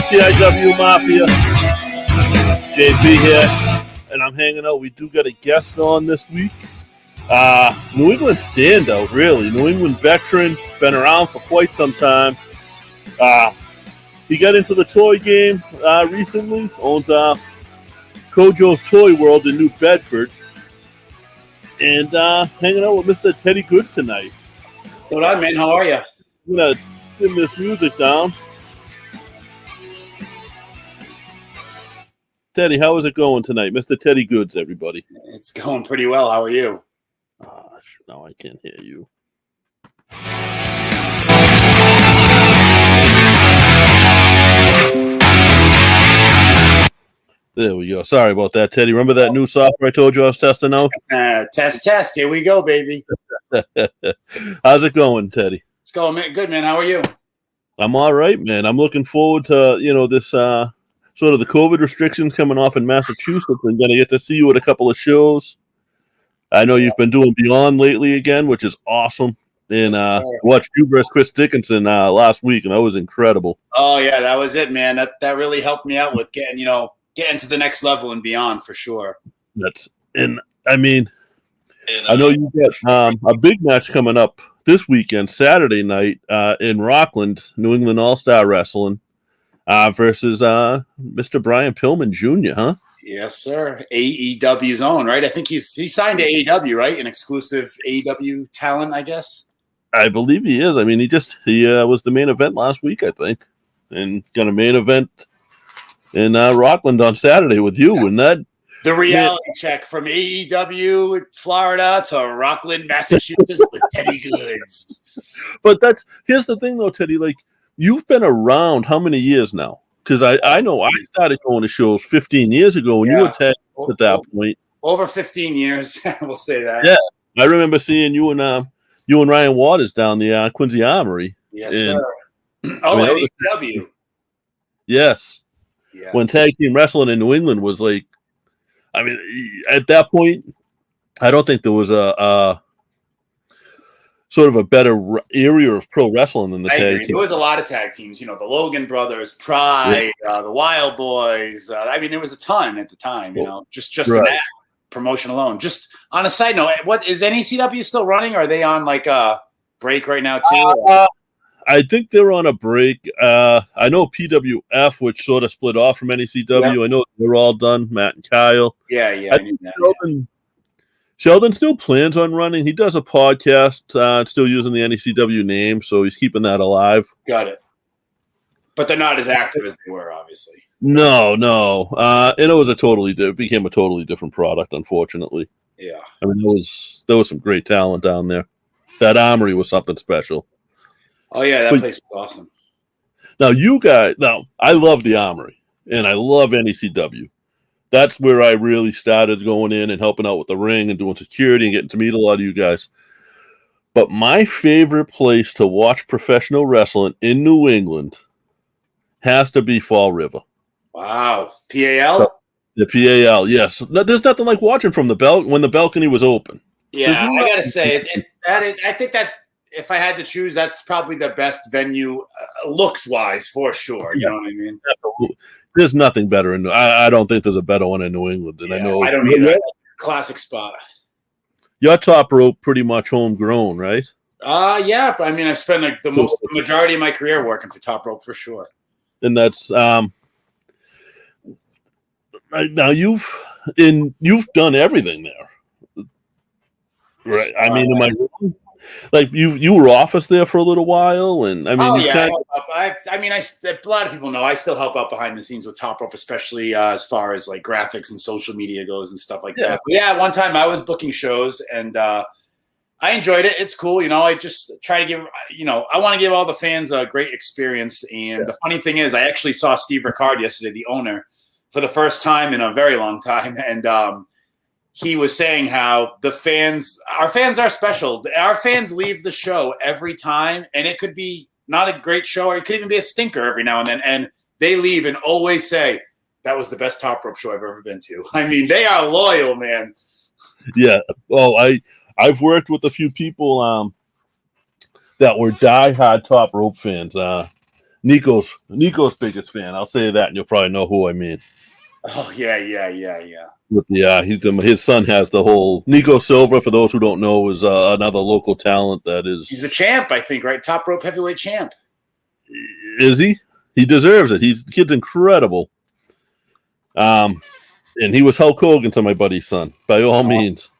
CIW Mafia, JP here, and I'm hanging out. We do got a guest on this week. New England standout, really. New England veteran, been around for quite some time. He got into the toy game recently, owns Kojo's Toy World in New Bedford, and hanging out with Mr. Ted Goodz tonight. What up, man? How are you? I'm going to dim this music down. Teddy, how is it going tonight? Mr. Ted Goodz, everybody. It's going pretty well. How are you? Now I can't hear you. There we go. Sorry about that, Teddy. Remember that new software I told you I was testing out? Test. Here we go, baby. How's it going, Teddy? It's going, man. Good, man. How are you? I'm all right, man. I'm looking forward to, this sort of the COVID restrictions coming off in Massachusetts. I'm going to get to see you at a couple of shows. I know you've been doing Beyond lately again, which is awesome. And watched you versus Chris Dickinson last week, and that was incredible. Oh, yeah, that was it, man. That really helped me out with getting to the next level and beyond for sure. I know you got a big match coming up this weekend, Saturday night in Rockland, New England All-Star Wrestling versus Mr. Brian Pillman Jr., huh? Yes, sir. AEW's own, right? I think he signed to AEW, right? An exclusive AEW talent, I guess. I believe he is. I mean, he was the main event last week, I think, and got a main event in Rockland on Saturday with you, and that. The reality check from AEW Florida to Rockland, Massachusetts with Teddy Goodz. But here's the thing, though, Teddy. Like, you've been around how many years now? Because I know I started going to shows 15 years ago, and you were Ted at that point. Over 15 years, we'll say that. Yeah, I remember seeing you and Ryan Waters down the Quincy Armory. Yes, sir. AEW. Yes. When tag team wrestling in New England was like, at that point, I don't think there was a sort of a better area of pro wrestling than the tag team. There was a lot of tag teams, the Logan Brothers, Pride, the Wild Boys. There was a ton at the time, just right. An act, promotion alone. Just on a side note, what is NECW still running? Are they on like a break right now too? I think they're on a break. I know PWF, which sort of split off from NECW. Yep. I know they're all done. Matt and Kyle. Yeah. I knew that. Sheldon still plans on running. He does a podcast, still using the NECW name, so he's keeping that alive. Got it. But they're not as active as they were, obviously. No. And it became a totally different product, unfortunately. Yeah. There was some great talent down there. That Armory was something special. Oh, yeah, that place was awesome. Now, I love the Armory, and I love NECW. That's where I really started going in and helping out with the ring and doing security and getting to meet a lot of you guys. But my favorite place to watch professional wrestling in New England has to be Fall River. Wow. PAL? The PAL, yes. There's nothing like watching from when the balcony was open. Yeah, I got to say, I think that if I had to choose, that's probably the best venue looks-wise for sure. You know what I mean? There's nothing better I don't think there's a better one in New England. And I know I don't either. Classic spot. Your Top Rope pretty much homegrown, right? Yeah. I've spent the majority of my career working for Top Rope for sure. And that's now you've done everything there, right? Am I wrong? Like you were office there for a little while, and a lot of people know I still help out behind the scenes with Top Rope, especially as far as like graphics and social media goes and stuff like that. But one time I was booking shows, and I enjoyed it. It's cool, I just try to give, I want to give all the fans a great experience. And the funny thing is, I actually saw Steve Ricard yesterday, the owner, for the first time in a very long time, and he was saying how our fans are special. Our fans leave the show every time, and it could be not a great show, or it could even be a stinker every now and then. And they leave and always say, that was the best Top Rope show I've ever been to. They are loyal, man. Yeah. Well, I've worked with a few people that were diehard Top Rope fans. Nico's biggest fan. I'll say that, and you'll probably know who I mean. Oh yeah. With the his son has the whole Nico Silva. For those who don't know, is another local talent that is. He's the champ, I think, right? Top rope heavyweight champ. Is he? He deserves it. The kid's incredible. And he was Hulk Hogan to my buddy's son, by all means.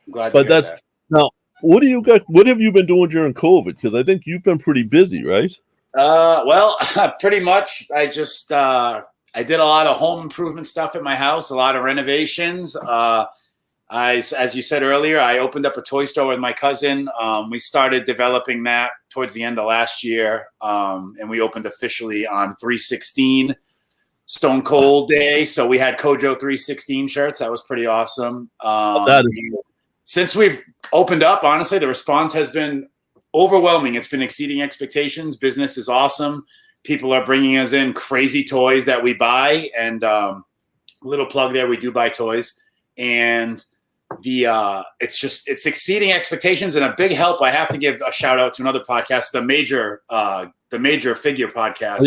I'm glad to hear that. Now, what do you got? What have you been doing during COVID? Because I think you've been pretty busy, right? Well, pretty much. I just I did a lot of home improvement stuff at my house, a lot of renovations. As you said earlier, I opened up a toy store with my cousin. We started developing that towards the end of last year, and we opened officially on 3/16 Stone Cold Day. So we had Kojo 3/16 shirts. That was pretty awesome. Since we've opened up, honestly, the response has been overwhelming. It's been exceeding expectations. Business is awesome. People are bringing us in crazy toys that we buy, and little plug there, we do buy toys, and it's exceeding expectations. And a big help, I have to give a shout out to another podcast, the Major Figure Podcast.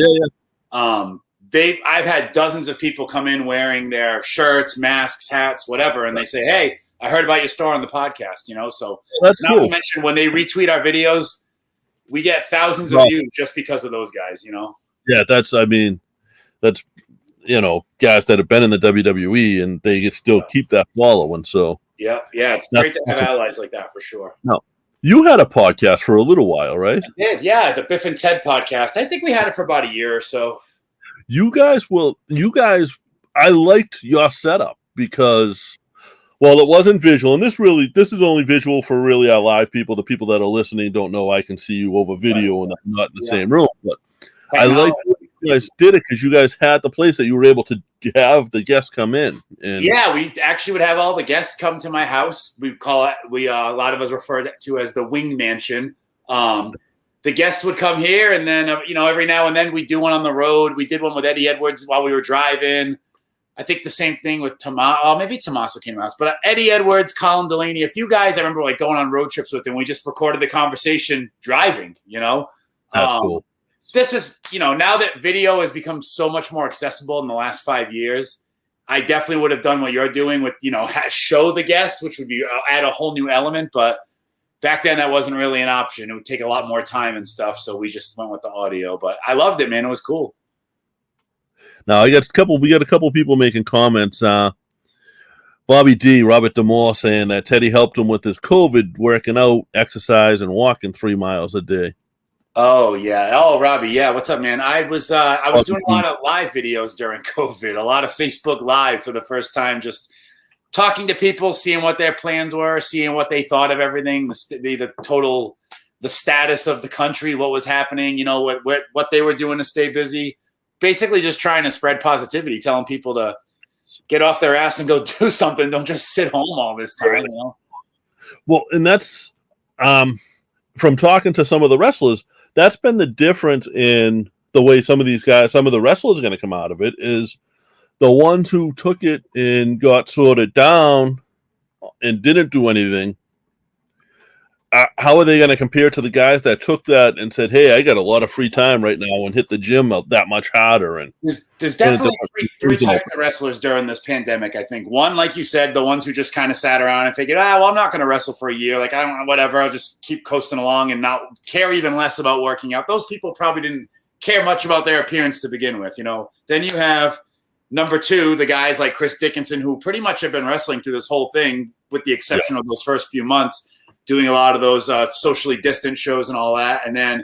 I've had dozens of people come in wearing their shirts, masks, hats, whatever, and they say, "Hey, I heard about your store on the podcast," so that's not cool. to mention when they retweet our videos, we get thousands of views just because of those guys, Yeah, that's guys that have been in the WWE and they still keep that following. So yeah, it's great to have allies like that for sure. No, you had a podcast for a little while, right? I did, yeah, the Biff and Ted podcast. I think we had it for about a year or so. You guys, I liked your setup because, well, it wasn't visual, and this is only visual for really our live people. The people that are listening don't know I can see you over video and I'm not in the same room. But I like you guys did it because you guys had the place that you were able to have the guests come in. And yeah, we actually would have all the guests come to my house. We call it, a lot of us refer to as the Wing Mansion. The guests would come here, and then every now and then we do one on the road. We did one with Eddie Edwards while we were driving. I think the same thing with maybe Tommaso came out, but Eddie Edwards, Colin Delaney, a few guys I remember going on road trips with, and we just recorded the conversation driving. That's cool. This is now that video has become so much more accessible in the last 5 years. I definitely would have done what you're doing with show the guests, which would be add a whole new element, but back then that wasn't really an option. It would take a lot more time and stuff, so we just went with the audio. But I loved it, man. It was cool. Now we got a couple people making comments. Bobby D, Robert Demore, saying that Teddy helped him with his COVID, working out, exercise, and walking 3 miles a day. Oh yeah. Oh, Robbie. Yeah. What's up, man? I was doing a lot of live videos during COVID, a lot of Facebook Live for the first time, just talking to people, seeing what their plans were, seeing what they thought of everything, the status of the country, what was happening, what they were doing to stay busy. Basically just trying to spread positivity, telling people to get off their ass and go do something. Don't just sit home all this time, Well, and that's from talking to some of the wrestlers, that's been the difference in the way some of the wrestlers are going to come out of it, is the ones who took it and got sorted down and didn't do anything. How are they going to compare to the guys that took that and said, "Hey, I got a lot of free time right now," and hit the gym that much harder? And there's definitely three types of wrestlers during this pandemic. I think one, like you said, the ones who just kind of sat around and figured, well, I'm not going to wrestle for a year. Like, I don't know, whatever. I'll just keep coasting along and not care even less about working out. Those people probably didn't care much about their appearance to begin with. Then you have number two, the guys like Chris Dickinson, who pretty much have been wrestling through this whole thing, with the exception of those first few months, doing a lot of those socially distant shows and all that. And then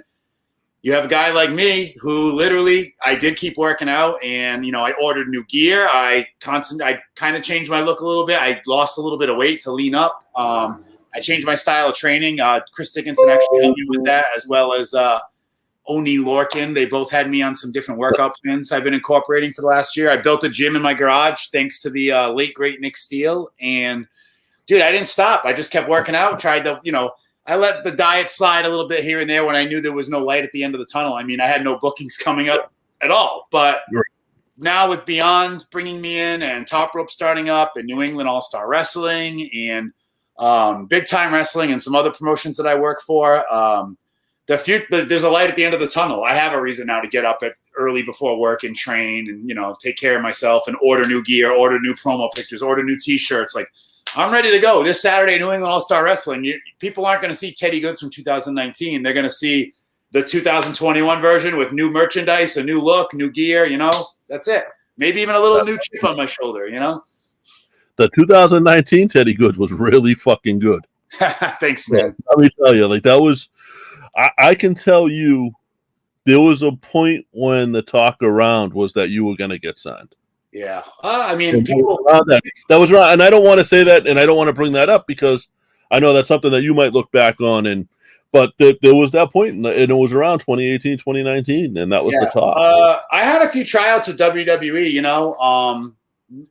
you have a guy like me who literally, I did keep working out, and, I ordered new gear. I kind of changed my look a little bit. I lost a little bit of weight to lean up. I changed my style of training. Chris Dickinson actually helped me with that, as well as Oni Lorkin. They both had me on some different workout plans I've been incorporating for the last year. I built a gym in my garage thanks to the late, great Nick Steele. And dude, I didn't stop. I just kept working out, tried to, I let the diet slide a little bit here and there when I knew there was no light at the end of the tunnel. I mean, I had no bookings coming up at all. But now with Beyond bringing me in, and Top Rope starting up, and New England All-Star Wrestling, and Big Time Wrestling, and some other promotions that I work for, there's a light at the end of the tunnel. I have a reason now to get up early before work and train and, take care of myself and order new gear, order new promo pictures, order new T-shirts. Like, I'm ready to go. This Saturday, New England All-Star Wrestling, people aren't going to see Teddy Goodz from 2019. They're going to see the 2021 version with new merchandise, a new look, new gear, That's it. Maybe even a little new chip on my shoulder, The 2019 Teddy Goodz was really fucking good. Thanks, man. Let me tell you, like, that was – I can tell you there was a point when the talk around was that you were going to get signed. Yeah. I mean, people – that was right. And I don't want to say that, and I don't want to bring that up because I know that's something that you might look back on. But there was that point, and it was around 2018, 2019, and that was the talk. I had a few tryouts with WWE,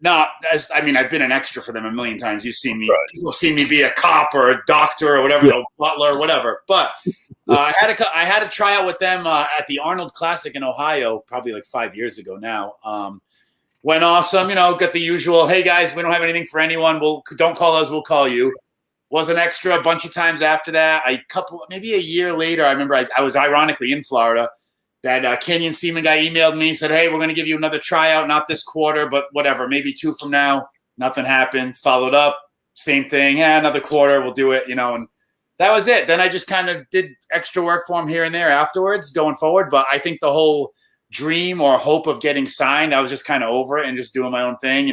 I've been an extra for them a million times. You've seen me. Right. People have seen me be a cop or a doctor or whatever, butler or whatever. But I had a tryout with them at the Arnold Classic in Ohio, probably like 5 years ago now. Went awesome, got the usual, hey guys, we don't have anything for anyone. Don't call us, we'll call you. Was an extra a bunch of times after that. Maybe a year later, I remember I was ironically in Florida. That Canyon Seaman guy emailed me, said, hey, we're going to give you another tryout, not this quarter, but whatever, maybe 2 from now. Nothing happened. Followed up, same thing. Another quarter, we'll do it, and that was it. Then I just kind of did extra work for him here and there afterwards going forward. But I think the whole dream or hope of getting signed, I was just kind of over it and just doing my own thing.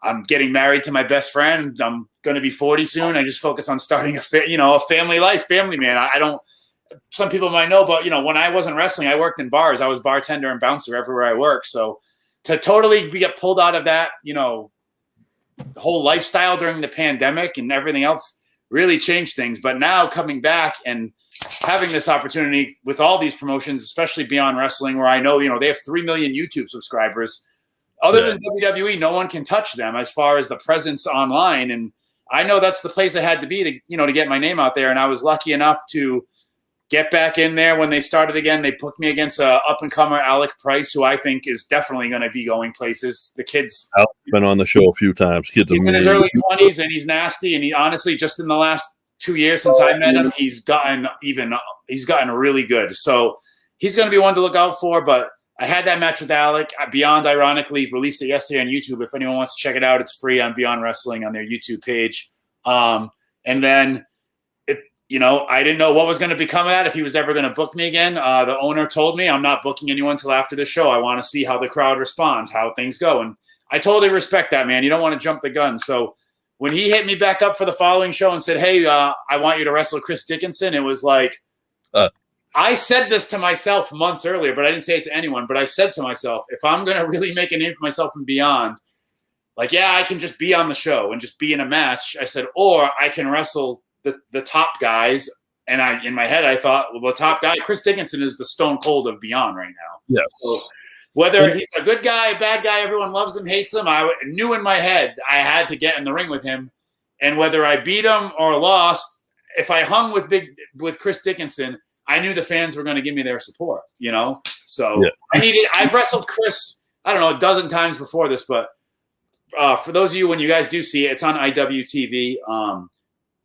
I'm getting married to my best friend. I'm going to be 40 soon. I just focus on starting a family life, family man. I don't. Some people might know, but when I wasn't wrestling, I worked in bars. I was bartender and bouncer everywhere I worked. So to totally get pulled out of that, whole lifestyle during the pandemic and everything else really changed things. But now coming back and having this opportunity with all these promotions, especially Beyond Wrestling, where I know, they have 3 million YouTube subscribers. Other than WWE, no one can touch them as far as the presence online. And I know that's the place I had to be to get my name out there. And I was lucky enough to get back in there when they started again. They booked me against a up-and-comer Alec Price, who I think is definitely going to be going places. The kid's been on the show a few times. He's in his early 20s, and he's nasty. And he honestly, just in the last 2 years since I met him, he's gotten really good. So he's going to be one to look out for. But I had that match with Alec. Beyond, ironically, released it yesterday on YouTube. If anyone wants to check it out, it's free on Beyond Wrestling on their YouTube page. And then, I didn't know what was going to become of that, if he was ever going to book me again. The owner told me, I'm not booking anyone until after the show. I want to see how the crowd responds, how things go. And I totally respect that, man. You don't want to jump the gun. So when he hit me back up for the following show and said, hey, I want you to wrestle Chris Dickinson, it was like I said this to myself months earlier, but I didn't say it to anyone. But I said to myself, if I'm going to really make a name for myself and beyond, like, I can just be on the show and just be in a match. I said, or I can wrestle the top guys. And in my head, I thought, well, the top guy, Chris Dickinson, is the Stone Cold of Beyond right now. Yeah. So whether he's a good guy, a bad guy, everyone loves him, hates him, I knew in my head I had to get in the ring with him. And whether I beat him or lost, if I hung with Chris Dickinson, I knew the fans were going to give me their support, So I've wrestled Chris, I don't know, a dozen times before this, but for those of you, when you guys do see it, it's on IWTV.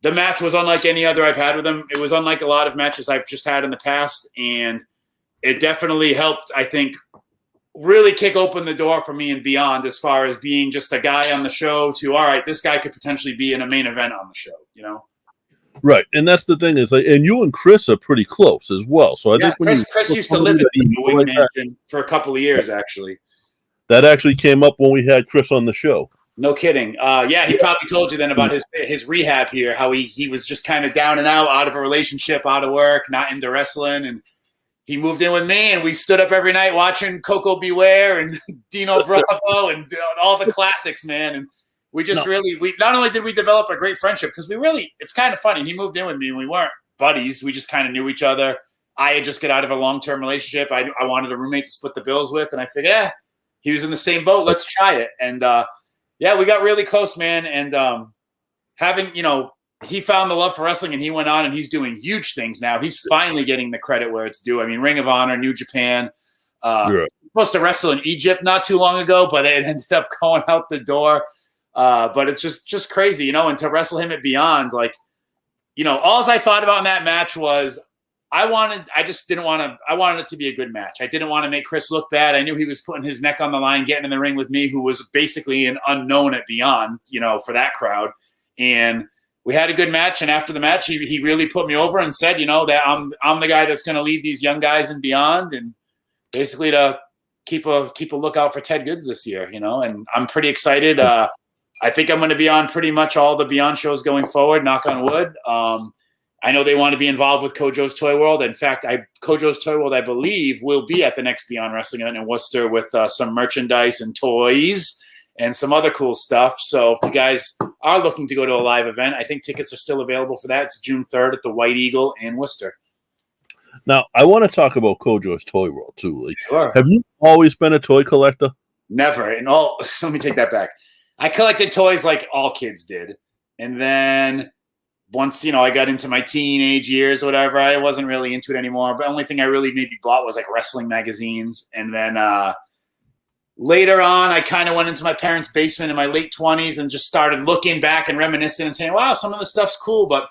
The match was unlike any other I've had with him. It was unlike a lot of matches I've just had in the past, and it definitely helped, I think, really kick open the door for me and Beyond as far as being just a guy on the show to, all right, this guy could potentially be in a main event on the show, Right, and that's the thing is, and you and Chris are pretty close as well. So I think when Chris used to live in the Wing Mansion for a couple of years, actually. That actually came up when we had Chris on the show. No kidding. He probably told you then about his rehab here, how he was just kind of down and out of a relationship, out of work, not into wrestling, and he moved in with me, and we stood up every night watching Coco Beware and Dino Bravo and all the classics, man. And we just we not only did we develop a great friendship, because it's kind of funny. He moved in with me and we weren't buddies. We just kind of knew each other. I had just got out of a long-term relationship. I wanted a roommate to split the bills with, and I figured, he was in the same boat. Let's try it. And we got really close, man. And having, he found the love for wrestling, and he went on and he's doing huge things now. He's finally getting the credit where it's due. I mean, Ring of Honor, New Japan. Supposed to wrestle in Egypt not too long ago, but it ended up going out the door. But it's just crazy, and to wrestle him at Beyond, all I thought about in that match was I just didn't want to. I wanted it to be a good match. I didn't want to make Chris look bad. I knew he was putting his neck on the line, getting in the ring with me, who was basically an unknown at Beyond, for that crowd. And we had a good match. And after the match, he really put me over and said, that I'm the guy that's going to lead these young guys in Beyond, and basically to keep a lookout for Ted Goodz this year. And I'm pretty excited. I think I'm going to be on pretty much all the Beyond shows going forward. Knock on wood. I know they want to be involved with Kojo's Toy World. In fact, Kojo's Toy World, I believe, will be at the next Beyond Wrestling event in Worcester with some merchandise and toys and some other cool stuff. So if you guys are looking to go to a live event, I think tickets are still available for that. It's June 3rd at the White Eagle in Worcester. Now, I want to talk about Kojo's Toy World, too. Sure. Have you always been a toy collector? Never. Let me take that back. I collected toys like all kids did. And then once, I got into my teenage years or whatever, I wasn't really into it anymore. But the only thing I really maybe bought was like wrestling magazines. And then later on, I kind of went into my parents' basement in my late 20s and just started looking back and reminiscing and saying, wow, some of the stuff's cool. But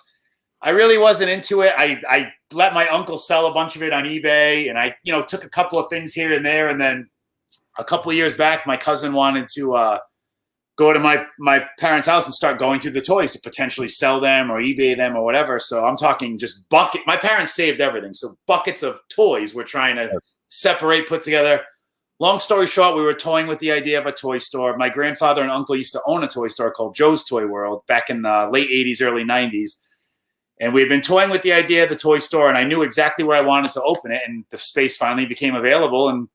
I really wasn't into it. I let my uncle sell a bunch of it on eBay. And I, took a couple of things here and there. And then a couple of years back, my cousin wanted to go to my parents' house and start going through the toys to potentially sell them or eBay them or whatever. So I'm talking just my parents saved everything. So buckets of toys we're trying to separate, put together. Long story short, we were toying with the idea of a toy store. My grandfather and uncle used to own a toy store called Joe's Toy World back in the late 80s, early 90s. And we've been toying with the idea of the toy store, and I knew exactly where I wanted to open it. And the space finally became available, and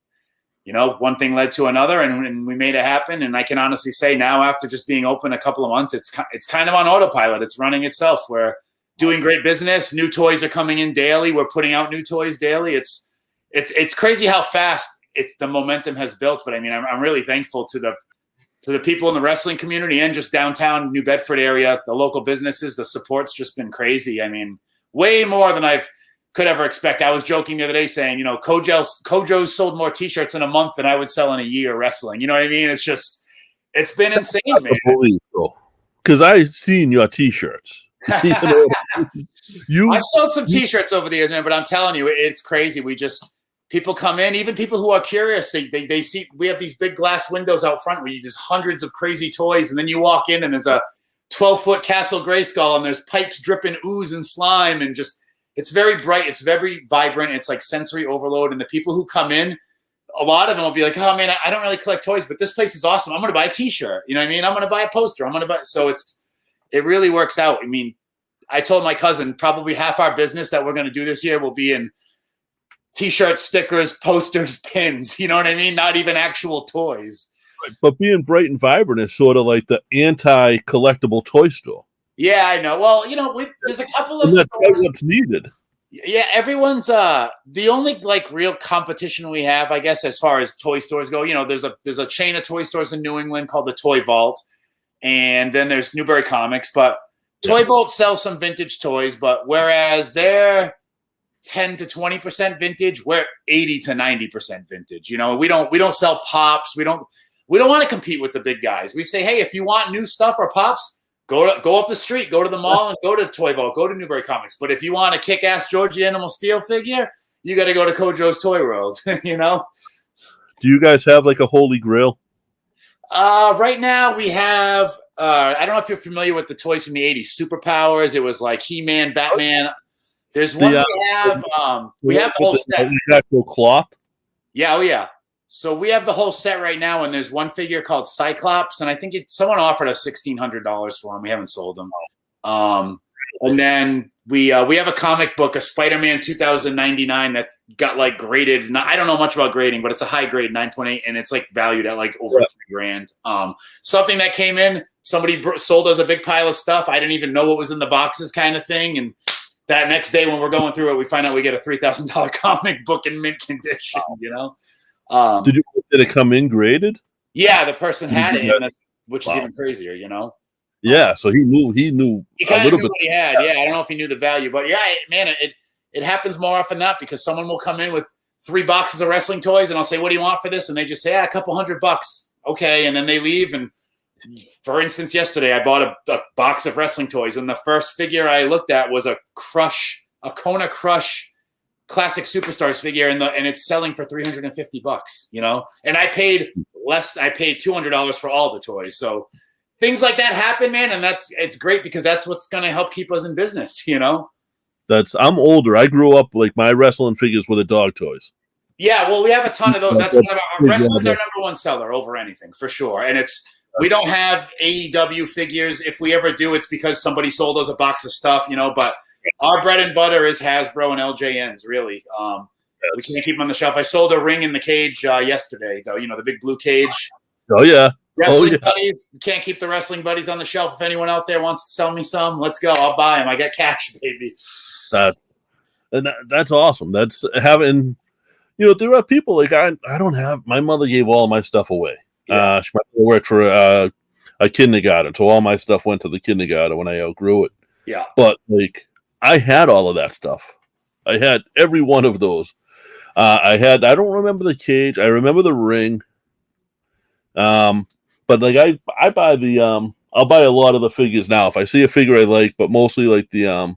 one thing led to another, and we made it happen. And I can honestly say now, after just being open a couple of months, it's kind of on autopilot. It's running itself. We're doing great business. New toys are coming in daily. We're putting out new toys daily. It's crazy how fast the momentum has built. But I mean, I'm really thankful to the people in the wrestling community and just downtown New Bedford area, the local businesses. The support's just been crazy. I mean, way more than I've could ever expect. I was joking the other day saying, Kojo's sold more T-shirts in a month than I would sell in a year wrestling. You know what I mean? It's been insane, man. Because I've seen your T-shirts. I've sold some T-shirts over the years, man, but I'm telling you, it's crazy. People come in, even people who are curious, they see we have these big glass windows out front where you just hundreds of crazy toys, and then you walk in and there's a 12-foot Castle Grayskull and there's pipes dripping ooze and slime, and just it's very bright. It's very vibrant. It's like sensory overload. And the people who come in, a lot of them will be like, oh, man, I don't really collect toys, but this place is awesome. I'm going to buy a T-shirt. You know what I mean? I'm going to buy a poster. I'm going to buy. So it really works out. I mean, I told my cousin probably half our business that we're going to do this year will be in T-shirts, stickers, posters, pins. You know what I mean? Not even actual toys. But being bright and vibrant is sort of like the anti-collectible toy store. Yeah, I know. Well, there's a couple of stores. That's what's needed. Yeah, everyone's the only real competition we have, I guess, as far as toy stores go. There's a chain of toy stores in New England called the Toy Vault, and then there's Newbury Comics. But Toy Vault sells some vintage toys, but whereas they're 10 to 20% vintage, we're 80 to 90% vintage. We don't sell pops. We don't want to compete with the big guys. We say, hey, if you want new stuff or pops, go up the street, go to the mall, and go to Toy Vault, go to Newbury Comics. But if you want a kick-ass George the Animal Steel figure, you got to go to Kojo's Toy World. Do you guys have a holy grail? Right now we have. I don't know if you're familiar with the toys from the '80s. Superpowers. It was like He-Man, Batman. There's one we have. We have the whole set. The actual cloth. Yeah. Oh yeah. So we have the whole set right now, and there's one figure called Cyclops, and I think someone offered us $1,600 for him. We haven't sold them. And then we have a comic book, a Spider-Man 2099 that's got graded. I don't know much about grading, but it's a high grade 9.8, and it's valued at over $3,000. Something that came in, somebody sold us a big pile of stuff. I didn't even know what was in the boxes, kind of thing, and that next day when we're going through it, we find out we get a $3,000 comic book in mint condition. Did it come in graded? Yeah, the person had it, which is even crazier, Yeah, so he knew He kind a little of knew bit. what he had. Yeah, I don't know if he knew the value, but yeah, man, it happens more often than not because someone will come in with 3 boxes of wrestling toys, and I'll say, "What do you want for this?" And they just say, "A couple $100." Okay, and then they leave. And for instance, yesterday I bought a box of wrestling toys, and the first figure I looked at was a Kona Crush classic superstars figure and it's selling for $350, you know, and I paid less. I paid $200 for all the toys. So things like that happen, man. And it's great because that's what's going to help keep us in business, you know? I'm older. I grew up like my wrestling figures were the dog toys. Yeah. Well, we have a ton of those. That's one of our wrestling's our number one seller over anything for sure. And we don't have AEW figures. If we ever do, it's because somebody sold us a box of stuff, you know, but our bread and butter is Hasbro and LJNs, really. We can't keep them on the shelf. I sold a ring in the cage yesterday, though, you know, the big blue cage. Oh, yeah. Wrestling buddies. You can't keep the wrestling buddies on the shelf. If anyone out there wants to sell me some, let's go. I'll buy them. I got cash, baby. That's awesome. That's having, you know, there are people like I don't have, my mother gave all my stuff away. Yeah. She worked for a kindergarten, so all my stuff went to the kindergarten when I outgrew it. Yeah. But like, I had all of that stuff. I had every one of those. I don't remember the cage. I remember the ring. But like I buy I'll buy a lot of the figures now if I see a figure I like, but mostly like the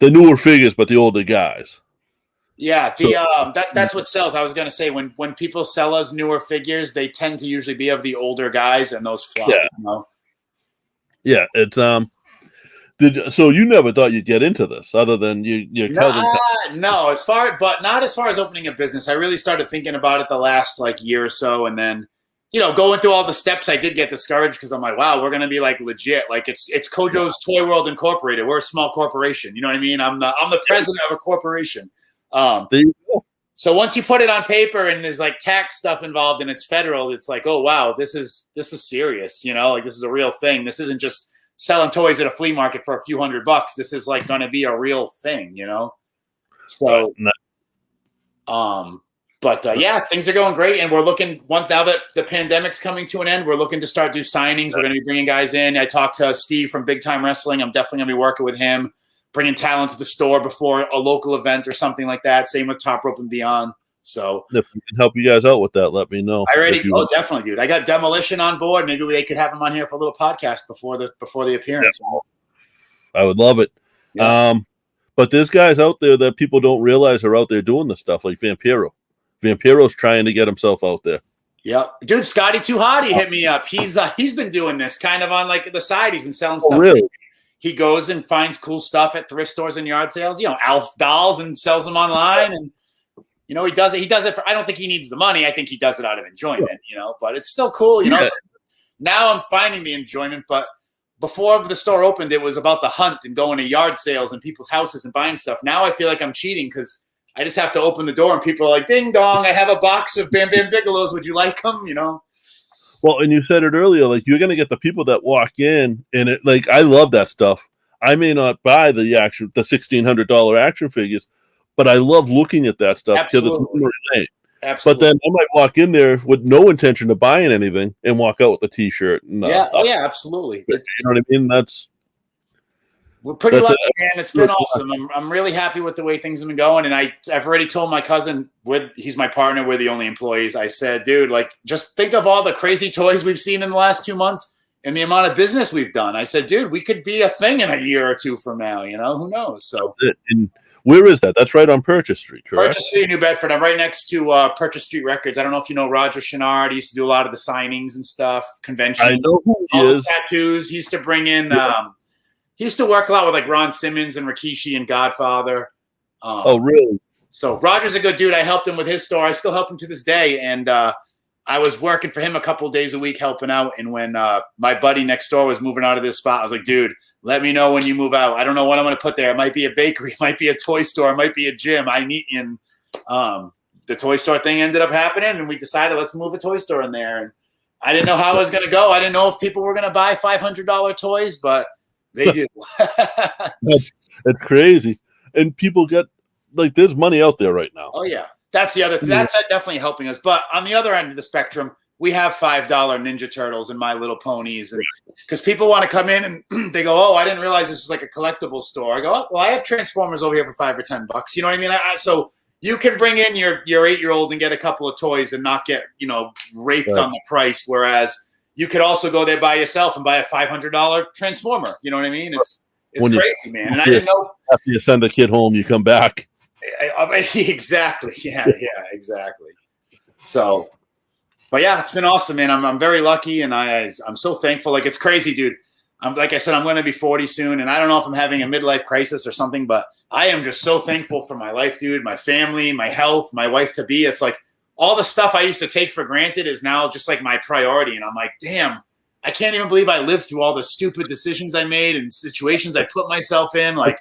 newer figures, but the older guys. Yeah, that's what sells. I was gonna say when people sell us newer figures, they tend to usually be of the older guys, and those flop. Yeah, you know? Yeah. It's so you never thought you'd get into this, other than your cousin? No, but not as far as opening a business. I really started thinking about it the last like year or so, and then you know, going through all the steps, I did get discouraged because I'm like, wow, we're gonna be like legit, like it's Kojo's Toy World Incorporated. We're a small corporation. You know what I mean? I'm the president of a corporation. So once you put it on paper and there's like tax stuff involved and it's federal, it's like, oh wow, this is serious, you know, like this is a real thing. This isn't just selling toys at a flea market for a few $100. This is like going to be a real thing, you know? So, yeah, things are going great. And we're looking, now that the pandemic's coming to an end, we're looking to start do signings. We're going to be bringing guys in. I talked to Steve from Big Time Wrestling. I'm definitely going to be working with him, bringing talent to the store before a local event or something like that. Same with Top Rope and Beyond. So if we can help you guys out with that, let me know. Definitely, dude. I got Demolition on board. Maybe they could have him on here for a little podcast before the appearance. Yeah. I would love it. Yeah. But there's guys out there that people don't realize are out there doing this stuff, like Vampiro. Vampiro's trying to get himself out there. Yep. Dude, Scotty Too Hot, he hit me up. He's been doing this kind of on like the side. He's been selling stuff. Really? He goes and finds cool stuff at thrift stores and yard sales, you know, Alf dolls, and sells them online. And, you know, he does it for, I don't think he needs the money. I think he does it out of enjoyment, you know, but it's still cool, you know. So now I'm finding the enjoyment, but before the store opened, it was about the hunt and going to yard sales and people's houses and buying stuff. Now I feel like I'm cheating because I just have to open the door and people are like, ding dong, I have a box of Bam Bam Bigelows. Would you like them? You know? Well, and you said it earlier, like you're going to get the people that walk in and it, like, I love that stuff. I may not buy the $1,600 action figures, but I love looking at that stuff because it's memory lane. Absolutely. But then I might walk in there with no intention of buying anything and walk out with a T-shirt. And, absolutely. You know what I mean? We're pretty lucky, man. It's been awesome. I'm really happy with the way things have been going. And I've already told my cousin, he's my partner, we're the only employees. I said, dude, like, just think of all the crazy toys we've seen in the last 2 months and the amount of business we've done. I said, dude, we could be a thing in a year or two from now. You know, who knows? So, and where is that? That's right on Purchase Street, correct? Purchase Street, New Bedford. I'm right next to Purchase Street Records. I don't know if you know Roger Chenard. He used to do a lot of the signings and stuff, conventions. I know who he is. Tattoos. He used to bring in. He used to work a lot with like Ron Simmons and Rikishi and Godfather. Oh, really? So Roger's a good dude. I helped him with his store. I still help him to this day. And I was working for him a couple of days a week helping out. And when my buddy next door was moving out of this spot, I was like, dude, let me know when you move out. I don't know what I'm going to put there. It might be a bakery. It might be a toy store. It might be a gym. I need in the toy store thing ended up happening. And we decided let's move a toy store in there. And I didn't know how it was going to go. I didn't know if people were going to buy $500 toys, but they do. That's crazy. And people get, like, there's money out there right now. Oh, yeah. That's the other thing. That's definitely helping us. But on the other end of the spectrum, we have $5 Ninja Turtles and My Little Ponies. And because people want to come in and they go, oh, I didn't realize this was like a collectible store. I go, oh, well, I have Transformers over here for $5 or $10. You know what I mean? So you can bring in your 8-year-old and get a couple of toys and not get, you know, raped on the price. Whereas you could also go there by yourself and buy a $500 Transformer. You know what I mean? It's crazy, man. And I didn't know. After you send a kid home, you come back. Exactly. Yeah, exactly. So, but yeah, it's been awesome, man. I'm very lucky, and I'm so thankful. Like, it's crazy, dude. Like I said, I'm going to be 40 soon, and I don't know if I'm having a midlife crisis or something, but I am just so thankful for my life, dude, my family, my health, my wife to be. It's like all the stuff I used to take for granted is now just like my priority, and I'm like, damn, I can't even believe I lived through all the stupid decisions I made and situations I put myself in. Like,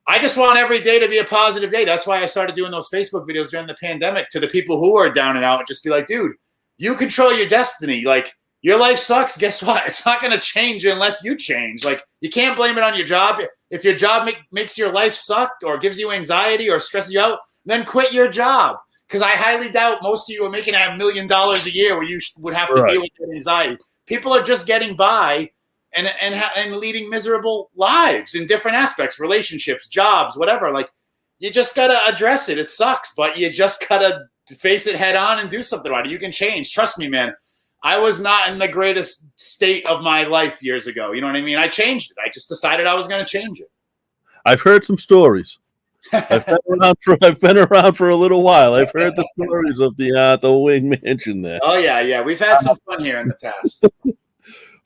I just want every day to be a positive day. That's why I started doing those Facebook videos during the pandemic to the people who are down and out, and just be like, dude, you control your destiny. Like, your life sucks. Guess what? It's not going to change unless you change. Like, you can't blame it on your job. If your job makes your life suck or gives you anxiety or stresses you out, then quit your job. Because I highly doubt most of you are making $1 million a year where you would have to deal with that anxiety. People are just getting by and leading miserable lives in different aspects, relationships, jobs, whatever. Like, you just got to address it. It sucks, but you just got to face it head on and do something about it. You can change. Trust me, man. I was not in the greatest state of my life years ago. You know what I mean? I changed it. I just decided I was going to change it. I've heard some stories. I've been around for a little while. I've heard the stories of the Wing Mansion there. Oh, yeah. We've had some fun here in the past.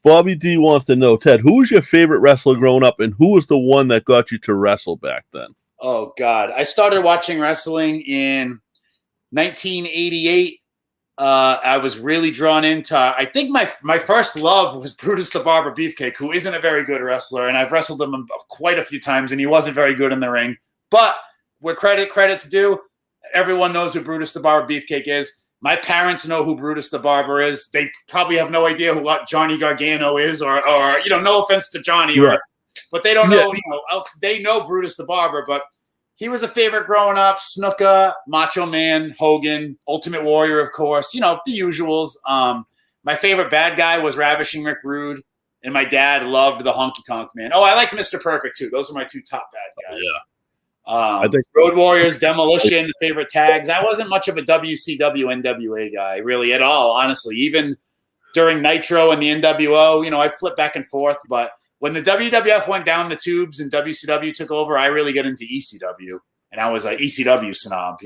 Bobby D wants to know, Ted, who was your favorite wrestler growing up, and who was the one that got you to wrestle back then? Oh, God. I started watching wrestling in 1988. I was really drawn into, I think my first love was Brutus the Barber Beefcake, who isn't a very good wrestler, and I've wrestled him quite a few times, and he wasn't very good in the ring. But where credit's due, everyone knows who Brutus the Barber Beefcake is. My parents know who Brutus the Barber is. They probably have no idea who Johnny Gargano is, or no offense to Johnny, but they don't know. They know Brutus the Barber, but he was a favorite growing up. Snuka, Macho Man, Hogan, Ultimate Warrior, of course. The usuals. My favorite bad guy was Ravishing Rick Rude, and my dad loved the Honky Tonk Man. Oh, I liked Mr. Perfect too. Those are my two top bad guys. I think Road Warriors, Demolition, favorite tags. I wasn't much of a WCW NWA guy, really, at all, honestly. Even during Nitro and the NWO, I flipped back and forth, but when the WWF went down the tubes and WCW took over, I really got into ECW, and I was an ECW snob,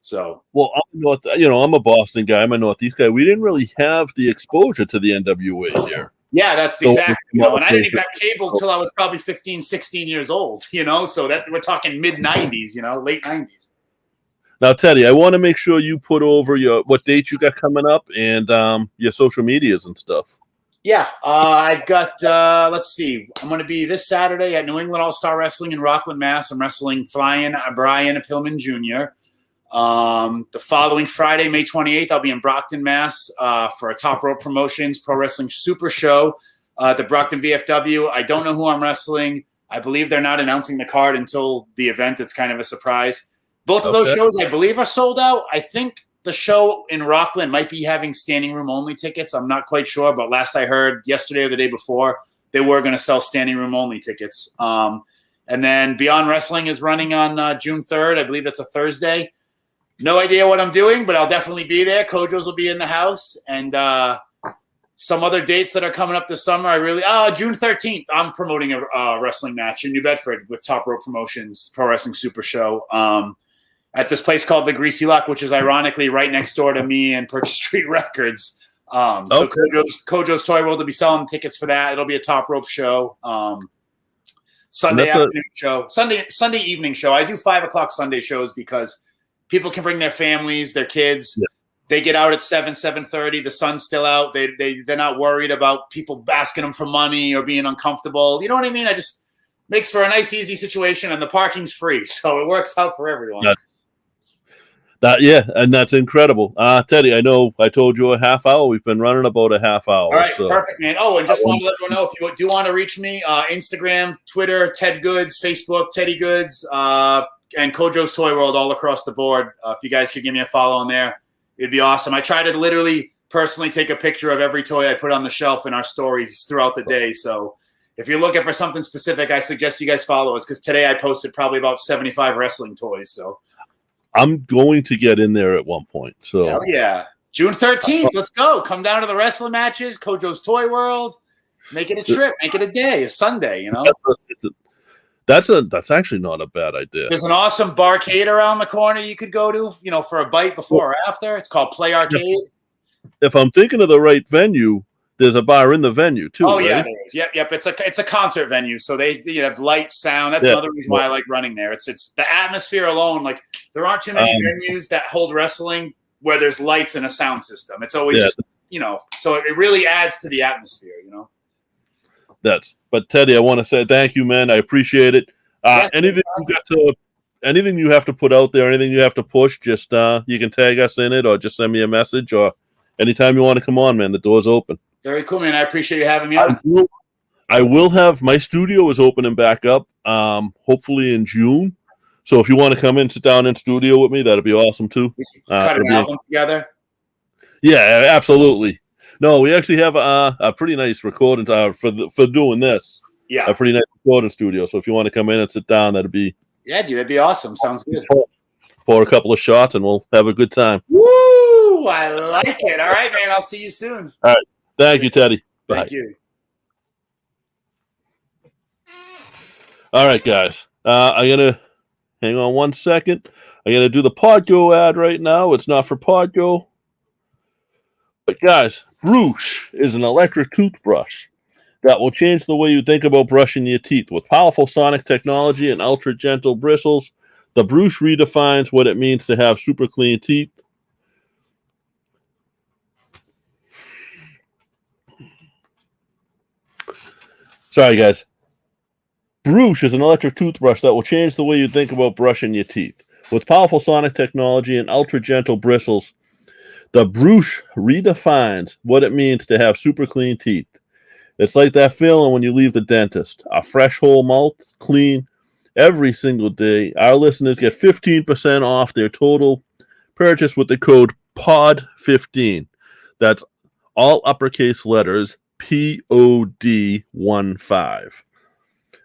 So, well, I'm a Boston guy. I'm a Northeast guy. We didn't really have the exposure to the NWA here. Yeah, that's exactly. And I didn't even have cable until I was probably 15, 16 years old. So that we're talking mid 90s, late 90s. Now, Teddy, I want to make sure you put over what dates you got coming up and your social medias and stuff. Yeah, I've got, let's see, I'm going to be this Saturday at New England All-Star Wrestling in Rockland, Mass. I'm wrestling Flying Brian Pillman Jr. The following Friday, May 28th, I'll be in Brockton, Mass. For a Top Rope Promotions Pro Wrestling Super Show at the Brockton VFW. I don't know who I'm wrestling. I believe they're not announcing the card until the event. It's kind of a surprise. Both of those shows, I believe, are sold out. I think the show in Rockland might be having standing room only tickets. I'm not quite sure, but last I heard yesterday or the day before, they were going to sell standing room only tickets. And then Beyond Wrestling is running on June 3rd. I believe that's a Thursday. No idea what I'm doing, but I'll definitely be there. Kojo's will be in the house. And some other dates that are coming up this summer. June 13th, I'm promoting a wrestling match in New Bedford with Top Rope Promotions Pro Wrestling Super Show. At this place called the Greasy Luck, which is ironically right next door to me and Purchase Street Records. So Kojo's Toy World will be selling tickets for that. It'll be a Top Rope show. Sunday afternoon show. Sunday evening show. I do 5:00 Sunday shows because people can bring their families, their kids. Yeah. They get out at 7:30. The sun's still out. They're not worried about people asking them for money or being uncomfortable. You know what I mean? I just makes for a nice, easy situation, and the parking's free, so it works out for everyone. And that's incredible. Teddy, I know I told you a half hour. We've been running about a half hour. All right, perfect, man. Oh, and just want to let everyone know, if you do want to reach me, Instagram, Twitter, Ted Goodz, Facebook, Teddy Goodz, and Kojo's Toy World all across the board. If you guys could give me a follow on there, it'd be awesome. I try to literally personally take a picture of every toy I put on the shelf in our stories throughout the day. So if you're looking for something specific, I suggest you guys follow us, because today I posted probably about 75 wrestling toys. So I'm going to get in there at one point. So hell yeah. June 13th, let's go. Come down to the wrestling matches, Kojo's Toy World. Make it a trip. Make it a day, a Sunday, That's actually not a bad idea. There's an awesome barcade around the corner you could go to, for a bite before or after. It's called Play Arcade. If I'm thinking of the right venue, there's a bar in the venue too. Oh, right? yeah, there is. Yep. It's a concert venue, so they have lights, sound. That's another reason why I like running there. It's the atmosphere alone. Like, there aren't too many venues that hold wrestling where there's lights and a sound system. It's always just, so it really adds to the atmosphere. But Teddy, I want to say thank you, man. I appreciate it. Anything you have to put out there, anything you have to push, just you can tag us in it, or just send me a message, or anytime you want to come on, man. The door's open. Very cool, man. I appreciate you having me on. I will have my studio is opening back up, hopefully in June. So if you want to come in, sit down in studio with me, that'd be awesome too. We can cut an album together. Yeah, absolutely. No, we actually have a pretty nice recording for doing this. Yeah, a pretty nice recording studio. So if you want to come in and sit down, that'd be that'd be awesome. Sounds good. Pour a couple of shots and we'll have a good time. Woo! I like it. All right, man. I'll see you soon. All right. Thank you, Teddy. Bye. Thank you. All right, guys. I'm going to hang on 1 second. I'm going to do the Podgo ad right now. It's not for Podgo. But, guys, Brush is an electric toothbrush that will change the way you think about brushing your teeth. With powerful sonic technology and ultra-gentle bristles, the Brush redefines what it means to have super clean teeth. Sorry, guys. Brush is an electric toothbrush that will change the way you think about brushing your teeth. With powerful sonic technology and ultra-gentle bristles, the Brush redefines what it means to have super clean teeth. It's like that feeling when you leave the dentist. A fresh whole mouth, clean, every single day. Our listeners get 15% off their total purchase with the code POD15. That's all uppercase letters, POD15.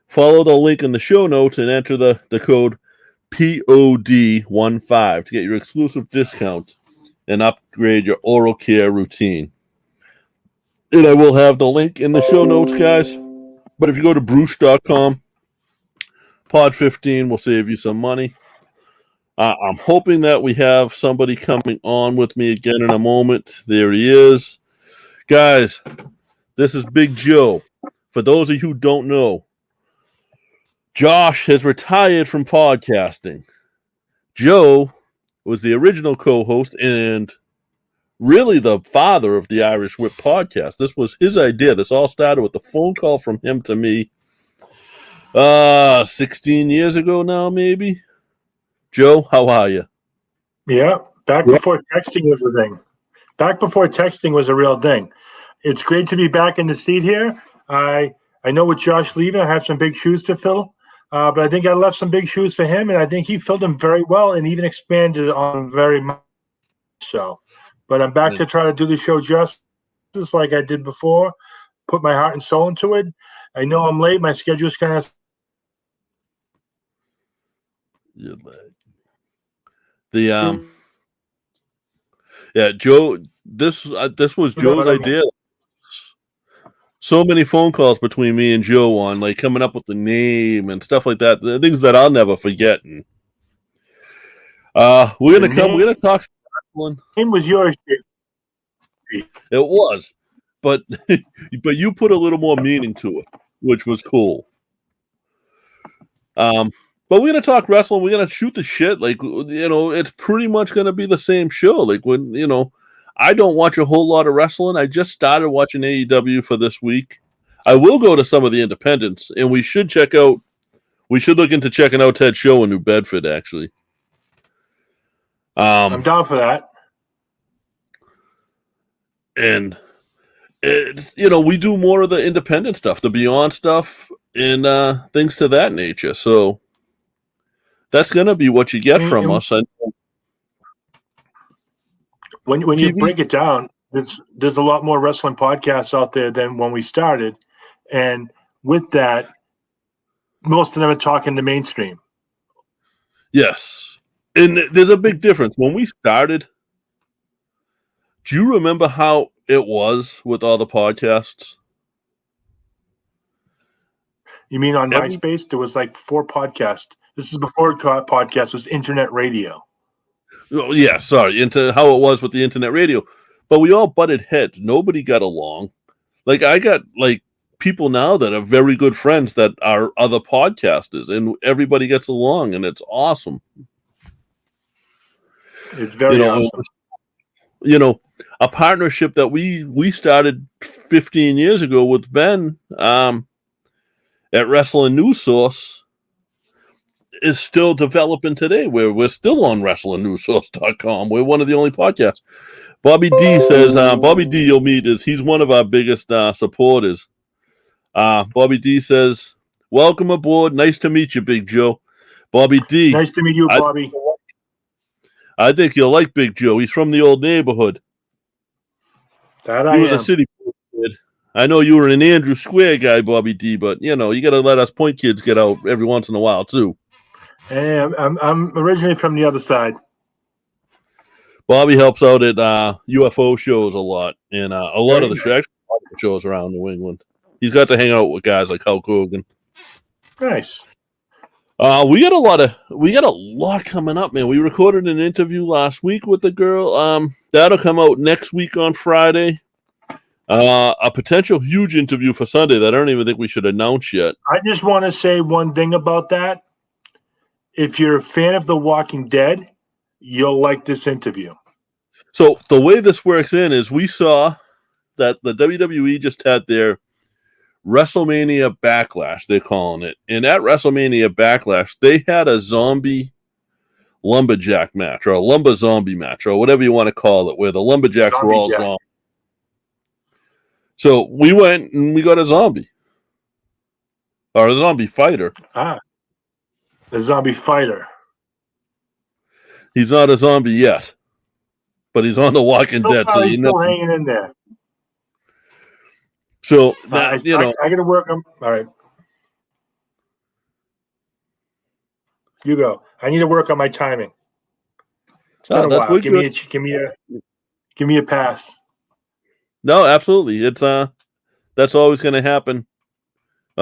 Follow the link in the show notes and enter the code POD15 to get your exclusive discount and upgrade your oral care routine. And I will have the link in the show notes, guys. But if you go to brush.com, POD15 will save you some money. I'm hoping that we have somebody coming on with me again in a moment. There he is. Guys, this is Big Joe. For those of you who don't know, Josh has retired from podcasting. Joe was the original co-host and really the father of the Irish Whip podcast. This was his idea. This all started with a phone call from him to me 16 years ago now, maybe. Joe, how are you? Yeah, back before texting was a thing. Back before texting was a real thing. It's great to be back in the seat here. I know with Josh leaving, I have some big shoes to fill. But I think I left some big shoes for him, and I think he filled them very well and even expanded on very much so. But I'm back to try to do the show justice like I did before, put my heart and soul into it. I know I'm late. My schedule's kind of... Joe, this was Joe's idea. So many phone calls between me and Joe on like coming up with the name and stuff like that. The things that I'll never forget. And we're gonna talk. Name was yours. It was, but you put a little more meaning to it, which was cool. But we're gonna talk wrestling. We're gonna shoot the shit. Like, it's pretty much gonna be the same show. Like, when I don't watch a whole lot of wrestling. I just started watching AEW for this week. I will go to some of the independents, and we should look into checking out Ted's show in New Bedford, actually. I'm down for that. And it's, we do more of the independent stuff, the Beyond stuff, and things to that nature. So that's going to be what you get from us. When you break it down, there's a lot more wrestling podcasts out there than when we started. And with that, most of them are talking to mainstream. Yes. And there's a big difference. When we started, do you remember how it was with all the podcasts? You mean on MySpace? There was like 4 podcasts. This is before podcast was internet radio. Oh, yeah, sorry, into how it was with the internet radio. But we all butted heads. Nobody got along. Like, I got, like, people now that are very good friends that are other podcasters, and everybody gets along, and it's awesome. It's very awesome. You know, a partnership that we started 15 years ago with Ben at Wrestling News Source is still developing today, where we're still on WrestlingNewsSource.com. We're one of the only podcasts. Bobby D says, Bobby D you'll meet he's one of our biggest supporters. Bobby D says, welcome aboard. Nice to meet you, Big Joe. Bobby D. Nice to meet you, Bobby. I think you'll like Big Joe. He's from the old neighborhood. He was a city kid. I know you were an Andrew Square guy, Bobby D, but, you know, you got to let us point kids get out every once in a while, too. Hey, I'm originally from the other side. Bobby helps out at UFO shows a lot, and a lot of the shows around New England. He's got to hang out with guys like Hulk Hogan. Nice. We got a lot coming up, man. We recorded an interview last week with the girl. That'll come out next week on Friday. A potential huge interview for Sunday that I don't even think we should announce yet. I just want to say one thing about that. If you're a fan of The Walking Dead, you'll like this interview. So the way this works in is we saw that the WWE just had their WrestleMania Backlash, they're calling it. And at WrestleMania Backlash, they had a zombie lumberjack match, or a lumber zombie match, or whatever you want to call it, where the lumberjacks were all zombies. So we went and we got a zombie. Or a zombie fighter. A zombie fighter. He's not a zombie yet. But he's on The Walking Dead, so you know. Still hanging in there. So that, you know, I got to work on. All right, you go. I need to work on my timing. It's been a while. Give me a pass. No, absolutely. It's that's always going to happen.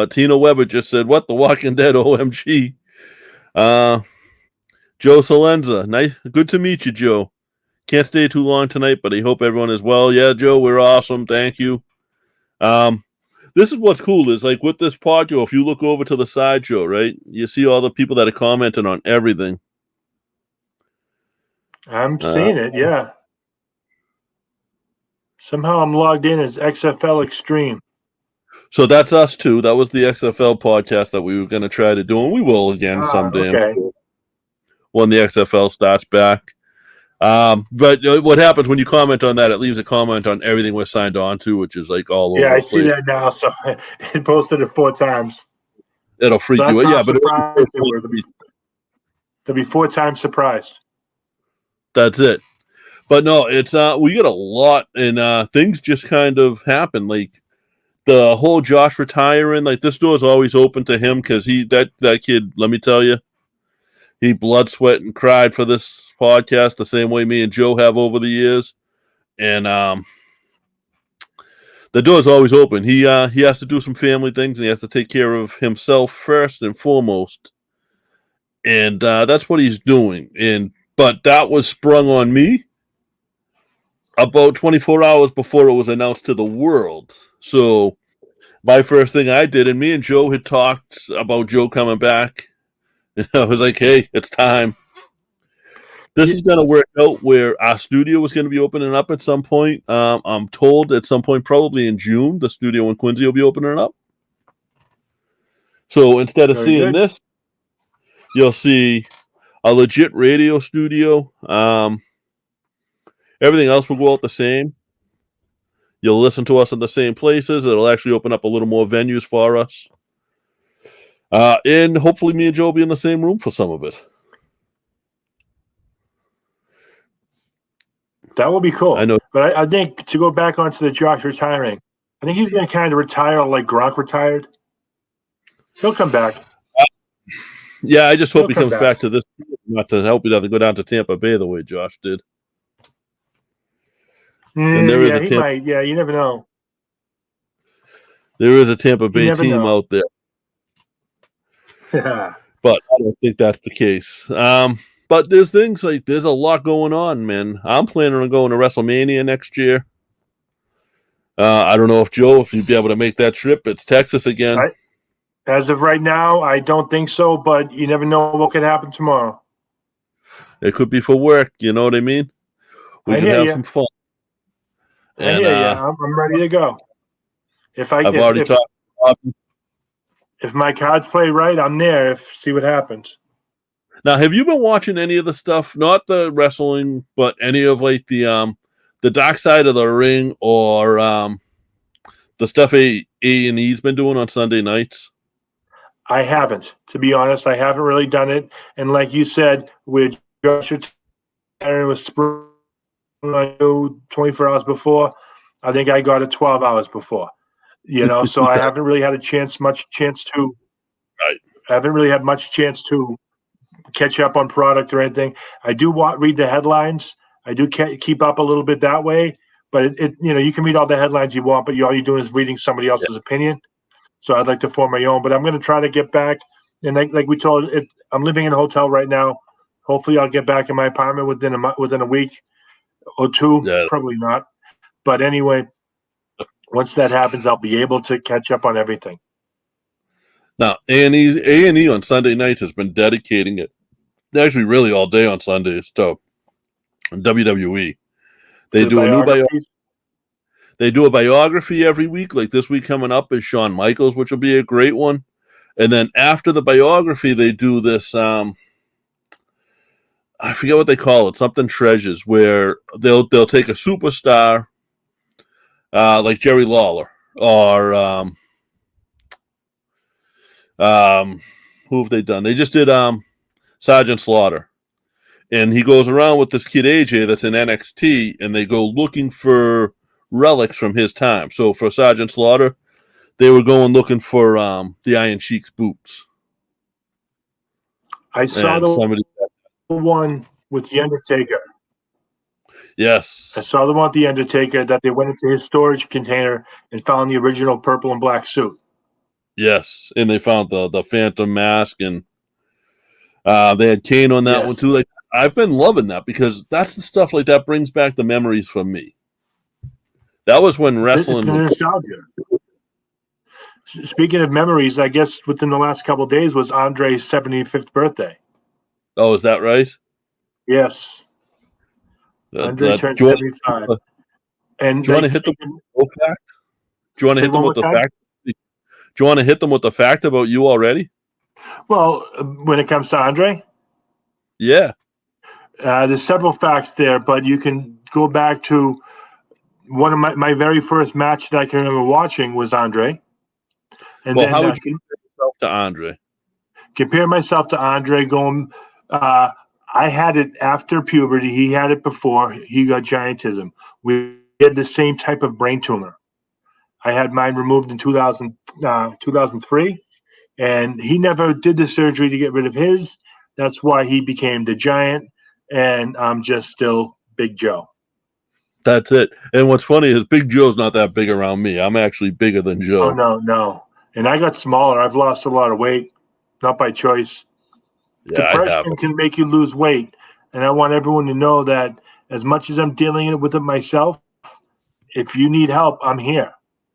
Tina Weber just said, "What, The Walking Dead? OMG." Joe Salenza, nice, good to meet you, Joe. Can't stay too long tonight, but I hope everyone is well. Yeah, Joe, we're awesome. Thank you. This is what's cool is like with this podcast, if you look over to the side, Joe, right, you see all the people that are commenting on everything. I'm seeing it, yeah. Somehow I'm logged in as XFL Extreme. So that's us too. That was the XFL podcast that we were going to try to do, and we will again someday. Okay. When the XFL starts back. But what happens when you comment on that? It leaves a comment on everything we're signed on to, which is like all over. Yeah, I see that now. So it posted it 4 times. It'll freak you out. Yeah, but they'll be 4 times surprised. That's it. But no, it's we get a lot, and things just kind of happen. Like the whole Josh retiring, like this door is always open to him because that kid. Let me tell you, he blood, sweat, and cried for this podcast the same way me and Joe have over the years, and the door is always open. He has to do some family things, and he has to take care of himself first and foremost, and that's what he's doing. But that was sprung on me about 24 hours before it was announced to the world. So my first thing I did, and me and Joe had talked about Joe coming back, and I was like, hey, it's time. This is going to work out where our studio is going to be opening up at some point. I'm told at some point, probably in June, the studio in Quincy will be opening up. So instead of seeing this, you'll see a legit radio studio. Everything else will go out the same. You'll listen to us in the same places. It'll actually open up a little more venues for us. And hopefully me and Joe will be in the same room for some of it. That will be cool. I know. But I think to go back onto the Josh retiring, I think he's going to kind of retire like Gronk retired. He'll come back. Yeah, I just hope he comes back to this, not to help you to go down to Tampa Bay the way Josh did. And there is he might. Yeah, you never know. There is a Tampa Bay team out there. Yeah. But I don't think that's the case. But there's things like there's a lot going on, man. I'm planning on going to WrestleMania next year. I don't know if Joe, if you'd be able to make that trip. It's Texas again. As of right now, I don't think so, but you never know what could happen tomorrow. It could be for work. You know what I mean? We I could hear have you. some fun. I hear you. I'm ready to go. If my cards play right, I'm there. See what happens. Now, have you been watching any of the stuff? Not the wrestling, but any of like the Dark Side of the Ring or the stuff A&E's been doing on Sunday nights? I haven't, to be honest. I haven't really done it. And like you said, with Josh was 24 hours before. I think I got it 12 hours before. So I haven't really had much chance to. Right. I haven't really had much chance to catch up on product or anything. I do read the headlines. I do keep up a little bit that way. But you can read all the headlines you want, but all you're doing is reading somebody else's opinion. So I'd like to form my own, but I'm going to try to get back. And like we told, I'm living in a hotel right now. Hopefully, I'll get back in my apartment within a week or two. Yeah. Probably not. But anyway, once that happens, I'll be able to catch up on everything. Now, A&E on Sunday nights has been dedicating it, actually really all day on Sundays, to WWE. They do a new biography. They do a biography every week. Like this week coming up is Shawn Michaels, which will be a great one. And then after the biography, they do this, I forget what they call it, something Treasures, where they'll take a superstar like Jerry Lawler or who have they done? They just did Sergeant Slaughter. And he goes around with this kid AJ that's in NXT, and they go looking for relics from his time. So for Sergeant Slaughter, they were going looking for the Iron Sheik's boots. I saw the one with The Undertaker. Yes. I saw the one with The Undertaker that they went into his storage container and found the original purple and black suit. Yes, and they found the Phantom mask, and they had Kane on that one too. Like I've been loving that because that's the stuff like that brings back the memories for me. That was when wrestling was nostalgia. Speaking of memories, I guess within the last couple of days was Andre's 75th birthday. Oh, is that right? Yes. Andre turned 75. And do you want to hit them with the fact? Do you want to hit them with the fact? Do you want to hit them with the fact about you already? Well, when it comes to Andre? Yeah. There's several facts there, but you can go back to one of my very first match that I can remember watching was Andre. And well, then, how would you compare yourself to Andre? Compare myself to Andre going, I had it after puberty. He had it before he got giantism. We had the same type of brain tumor. I had mine removed in 2003, and he never did the surgery to get rid of his. That's why he became the giant, and I'm just still Big Joe. That's it. And what's funny is Big Joe's not that big around me. I'm actually bigger than Joe. Oh, no. And I got smaller. I've lost a lot of weight, not by choice. Yeah, depression can make you lose weight. And I want everyone to know that as much as I'm dealing with it myself, if you need help, I'm here.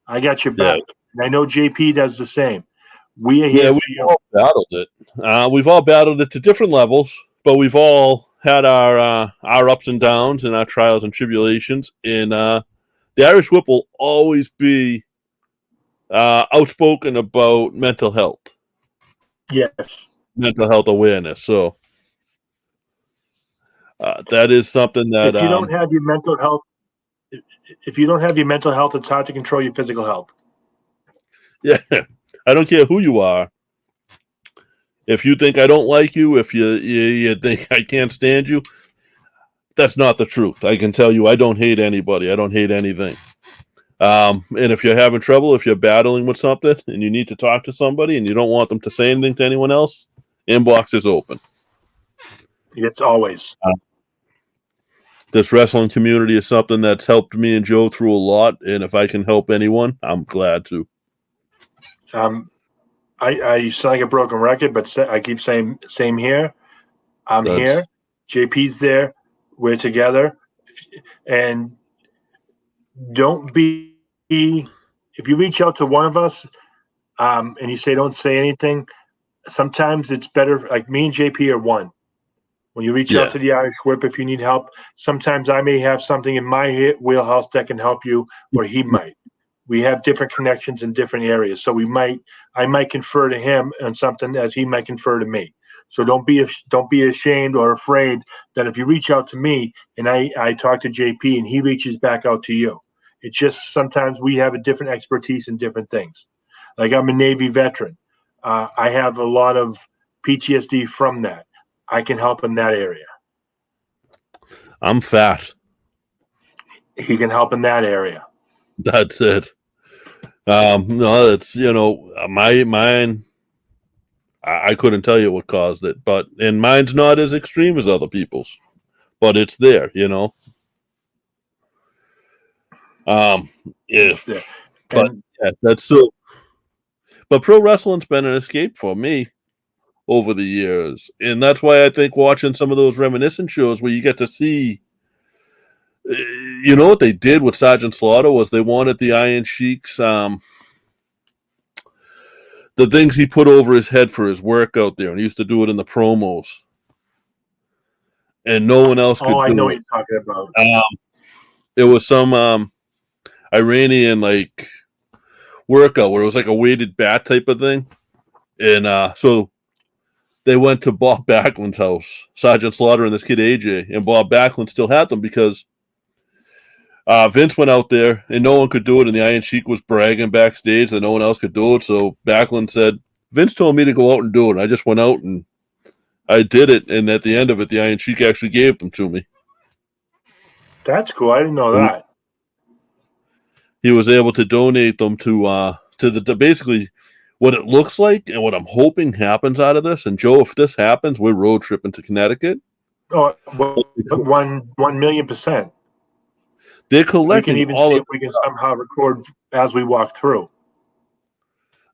I got your back. Yeah. And I know JP does the same. We are here for you. All battled it. We've all battled it to different levels, but we've all had our ups and downs and our trials and tribulations. And the Irish Whip will always be outspoken about mental health. Yes. Mental health awareness. So that is something that if you don't have your mental health, it's hard to control your physical health. Yeah. I don't care who you are. If you think I don't like you, if you think I can't stand you, that's not the truth. I can tell you I don't hate anybody. I don't hate anything. And if you're having trouble, if you're battling with something and you need to talk to somebody and you don't want them to say anything to anyone else, inbox is open. It's always. This wrestling community is something that's helped me and Joe through a lot. And if I can help anyone, I'm glad to. I sound like a broken record, but I keep saying same here. I'm here. JP's there. We're together. And don't be, if you reach out to one of us and you say, don't say anything, sometimes it's better. Like me and JP are one. When you reach out to the Irish Whip, if you need help, sometimes I may have something in my wheelhouse that can help you, or he might. We have different connections in different areas. So I might confer to him on something as he might confer to me. So don't be ashamed or afraid that if you reach out to me and I talk to JP and he reaches back out to you. It's just sometimes we have a different expertise in different things. Like I'm a Navy veteran. I have a lot of PTSD from that. I can help in that area. I'm fat. He can help in that area. That's it. No, it's, mine. I couldn't tell you what caused it, and mine's not as extreme as other people's, but it's there, that's so. But pro wrestling's been an escape for me over the years, and that's why I think watching some of those reminiscent shows where you get to see. What they did with Sergeant Slaughter was they wanted the Iron Sheik's the things he put over his head for his work out there, and he used to do it in the promos, and no one else could do it. I know what you're talking about. It was some Iranian workout where it was like a weighted bat type of thing, and so they went to Bob Backlund's house, Sergeant Slaughter and this kid AJ, and Bob Backlund still had them because Vince went out there and no one could do it, and the Iron Sheik was bragging backstage that no one else could do it. So Backlund said, Vince told me to go out and do it. And I just went out and I did it, and at the end of it, the Iron Sheik actually gave them to me. That's cool. I didn't know that. He was able to donate them to the basically what it looks like and what I'm hoping happens out of this. And Joe, if this happens, we're road tripping to Connecticut. Oh, 1,000,000%. They're collecting. We can even see if we can somehow record as we walk through.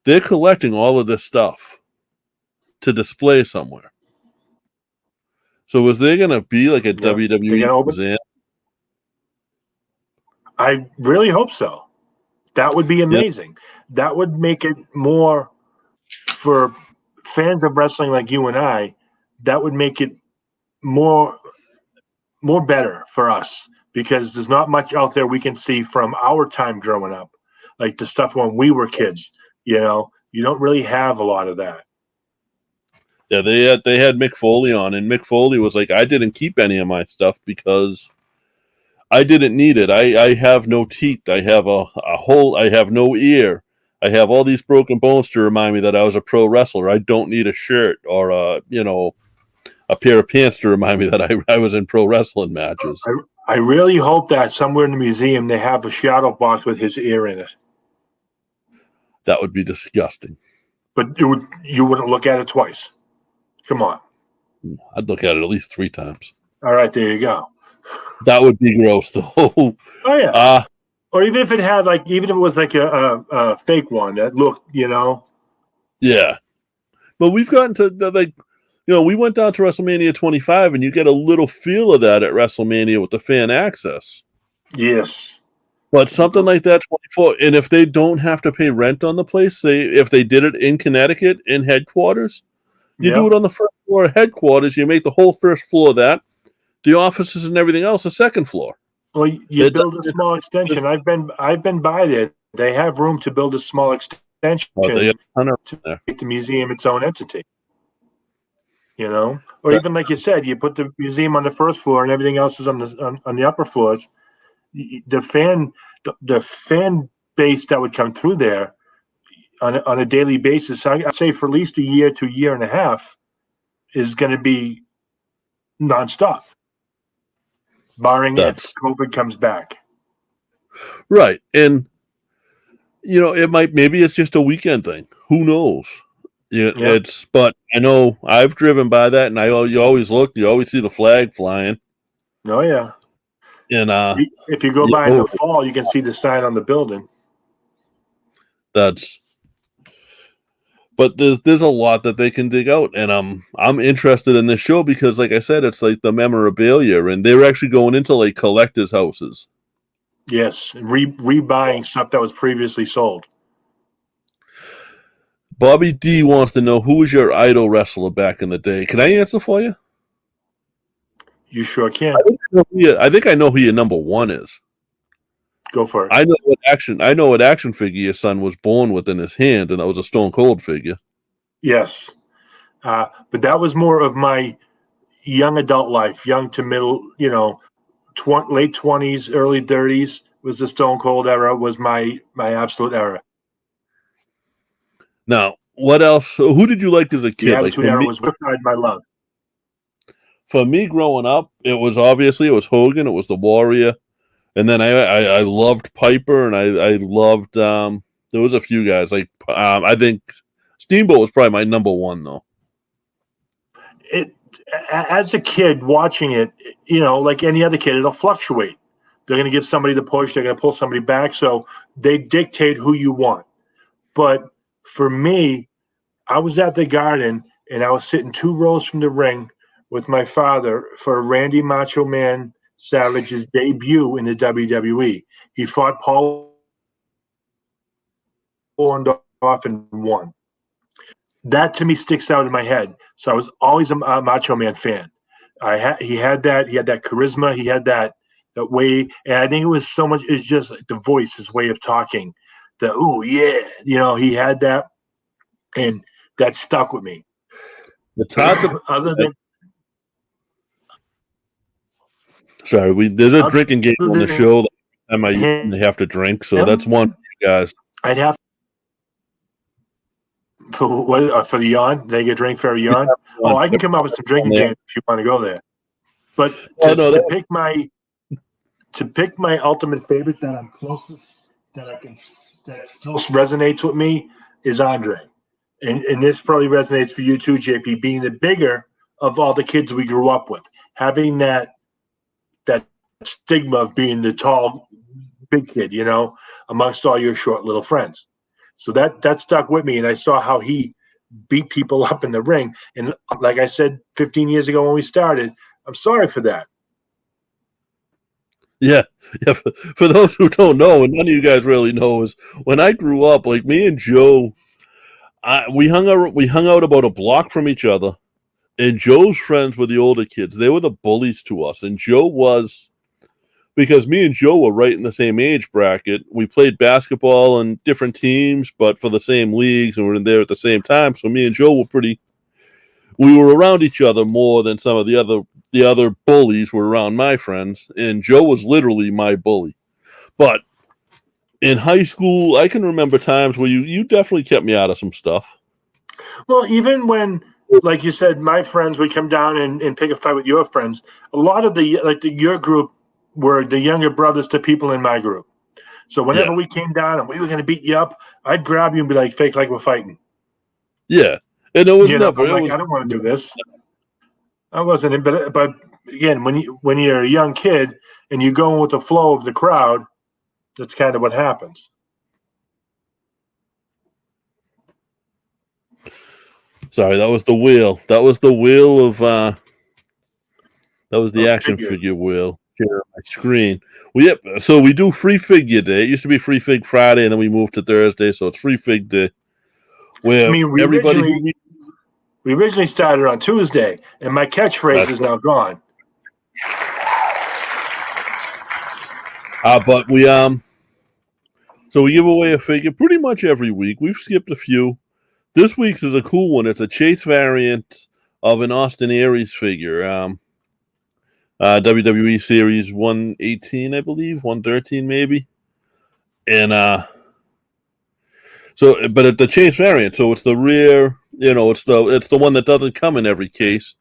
They're collecting all of this stuff to display somewhere. So is there going to be like a WWE museum? I really hope so. That would be amazing. Yep. That would make it more for fans of wrestling like you and I. That would make it more better for us because there's not much out there we can see from our time growing up, like the stuff when we were kids. You don't really have a lot of that. Yeah, they had Mick Foley on, and Mick Foley was like, I didn't keep any of my stuff because I didn't need it. I have no teeth. I have a hole. I have no ear. I have all these broken bones to remind me that I was a pro wrestler. I don't need a shirt or a pair of pants to remind me that I was in pro wrestling matches. I really hope that somewhere in the museum they have a shadow box with his ear in it. That would be disgusting. But you wouldn't look at it twice. Come on. I'd look at it at least 3 times. All right, there you go. That would be gross, though. Oh yeah. Or even if it had even if it was like a fake one that looked, Yeah, but we've gotten to we went down to WrestleMania 25, and you get a little feel of that at WrestleMania with the fan access. Yes. But something like that 24, and if they don't have to pay rent on the place, say if they did it in Connecticut in headquarters, you do it on the first floor of headquarters. You make the whole first floor of that. The offices and everything else, the second floor. Well, you build a small extension. I've been by there. They have room to build a small extension to make the museum its own entity. Or even like you said, you put the museum on the first floor and everything else is on the upper floors. The fan base that would come through there on a daily basis, I'd say for at least a year to a year and a half, is going to be nonstop. Barring if COVID comes back. Right. And, maybe it's just a weekend thing. Who knows? But I know I've driven by that and you always look, you always see the flag flying. Oh, yeah. And if you go by in the fall, you can see the sign on the building. But But there's a lot that they can dig out, and I'm interested in this show because, like I said, it's like the memorabilia, and they're actually going into like collectors' houses. Yes, rebuying stuff that was previously sold. Bobby D wants to know, who was your idol wrestler back in the day? Can I answer for you? You sure can. I think I know who your number one is. Go for it. I know what action figure your son was born with in his hand, and that was a Stone Cold figure. Yes. But that was more of my young adult life, young to middle, late 20s, early 30s was the Stone Cold era, was my absolute era. Now, what else? Who did you like as a kid? The Attitude Era was my love. For me growing up, it was Hogan, it was the Warrior, and then I loved Piper, and I loved there was a few guys like I think Steamboat was probably my number one though. As a kid watching it, like any other kid, it'll fluctuate. They're going to give somebody the push, they're going to pull somebody back, so they dictate who you want. But for me, I was at the Garden, and I was sitting 2 rows from the ring with my father for Randy Macho Man Savage's debut in the WWE. He fought Paul Orndorff and won. That to me sticks out in my head. So I was always a Macho Man fan. He had that charisma. He had that way, and I think it was so much. It's just like the voice, his way of talking. He had that, and that stuck with me. It's hard to other than. Sorry, there's a drinking game on the show that I have to drink, so that's one for you guys. I'd have for the yawn. They get drink for a yawn. Oh, I can come up with some drinking games if you want to go there. But to pick my ultimate favorite that I'm closest that still resonates with me is Andre, and this probably resonates for you too, JP. Being the bigger of all the kids we grew up with, having that stigma of being the tall, big kid, amongst all your short little friends. So that stuck with me, and I saw how he beat people up in the ring. And like I said 15 years ago when we started, I'm sorry for that. Yeah. For those who don't know, and none of you guys really know, is when I grew up, like me and Joe, we hung out about a block from each other, and Joe's friends were the older kids. They were the bullies to us, and Joe was. Because me and Joe were right in the same age bracket. We played basketball on different teams, but for the same leagues, and we were there at the same time. So me and Joe we were around each other more than some of the other bullies were around my friends. And Joe was literally my bully. But in high school, I can remember times where you definitely kept me out of some stuff. Well, even like you said, my friends would come down and pick a fight with your friends. A lot of your group were the younger brothers to people in my group. So whenever we came down and we were going to beat you up, I'd grab you and be like, fake like we're fighting. Yeah. And it was never. I don't want to do this. I wasn't. But again, when you're a young kid and you go with the flow of the crowd, that's kind of what happens. Sorry, that was the wheel. That was the wheel of. That was the action figure wheel. On my screen. So we do Free Figure Day. It used to be Free Fig Friday, and then we moved to Thursday, so it's Free Fig Day. Where we originally started on Tuesday, and my catchphrase is now gone. But we so we give away a figure pretty much every week. We've skipped a few. This week's is a cool one. It's a Chase variant of an Austin Aries figure. WWE Series 118, I believe, 113 maybe, and but it's the Chase variant, so it's the rare, it's the one that doesn't come in every case,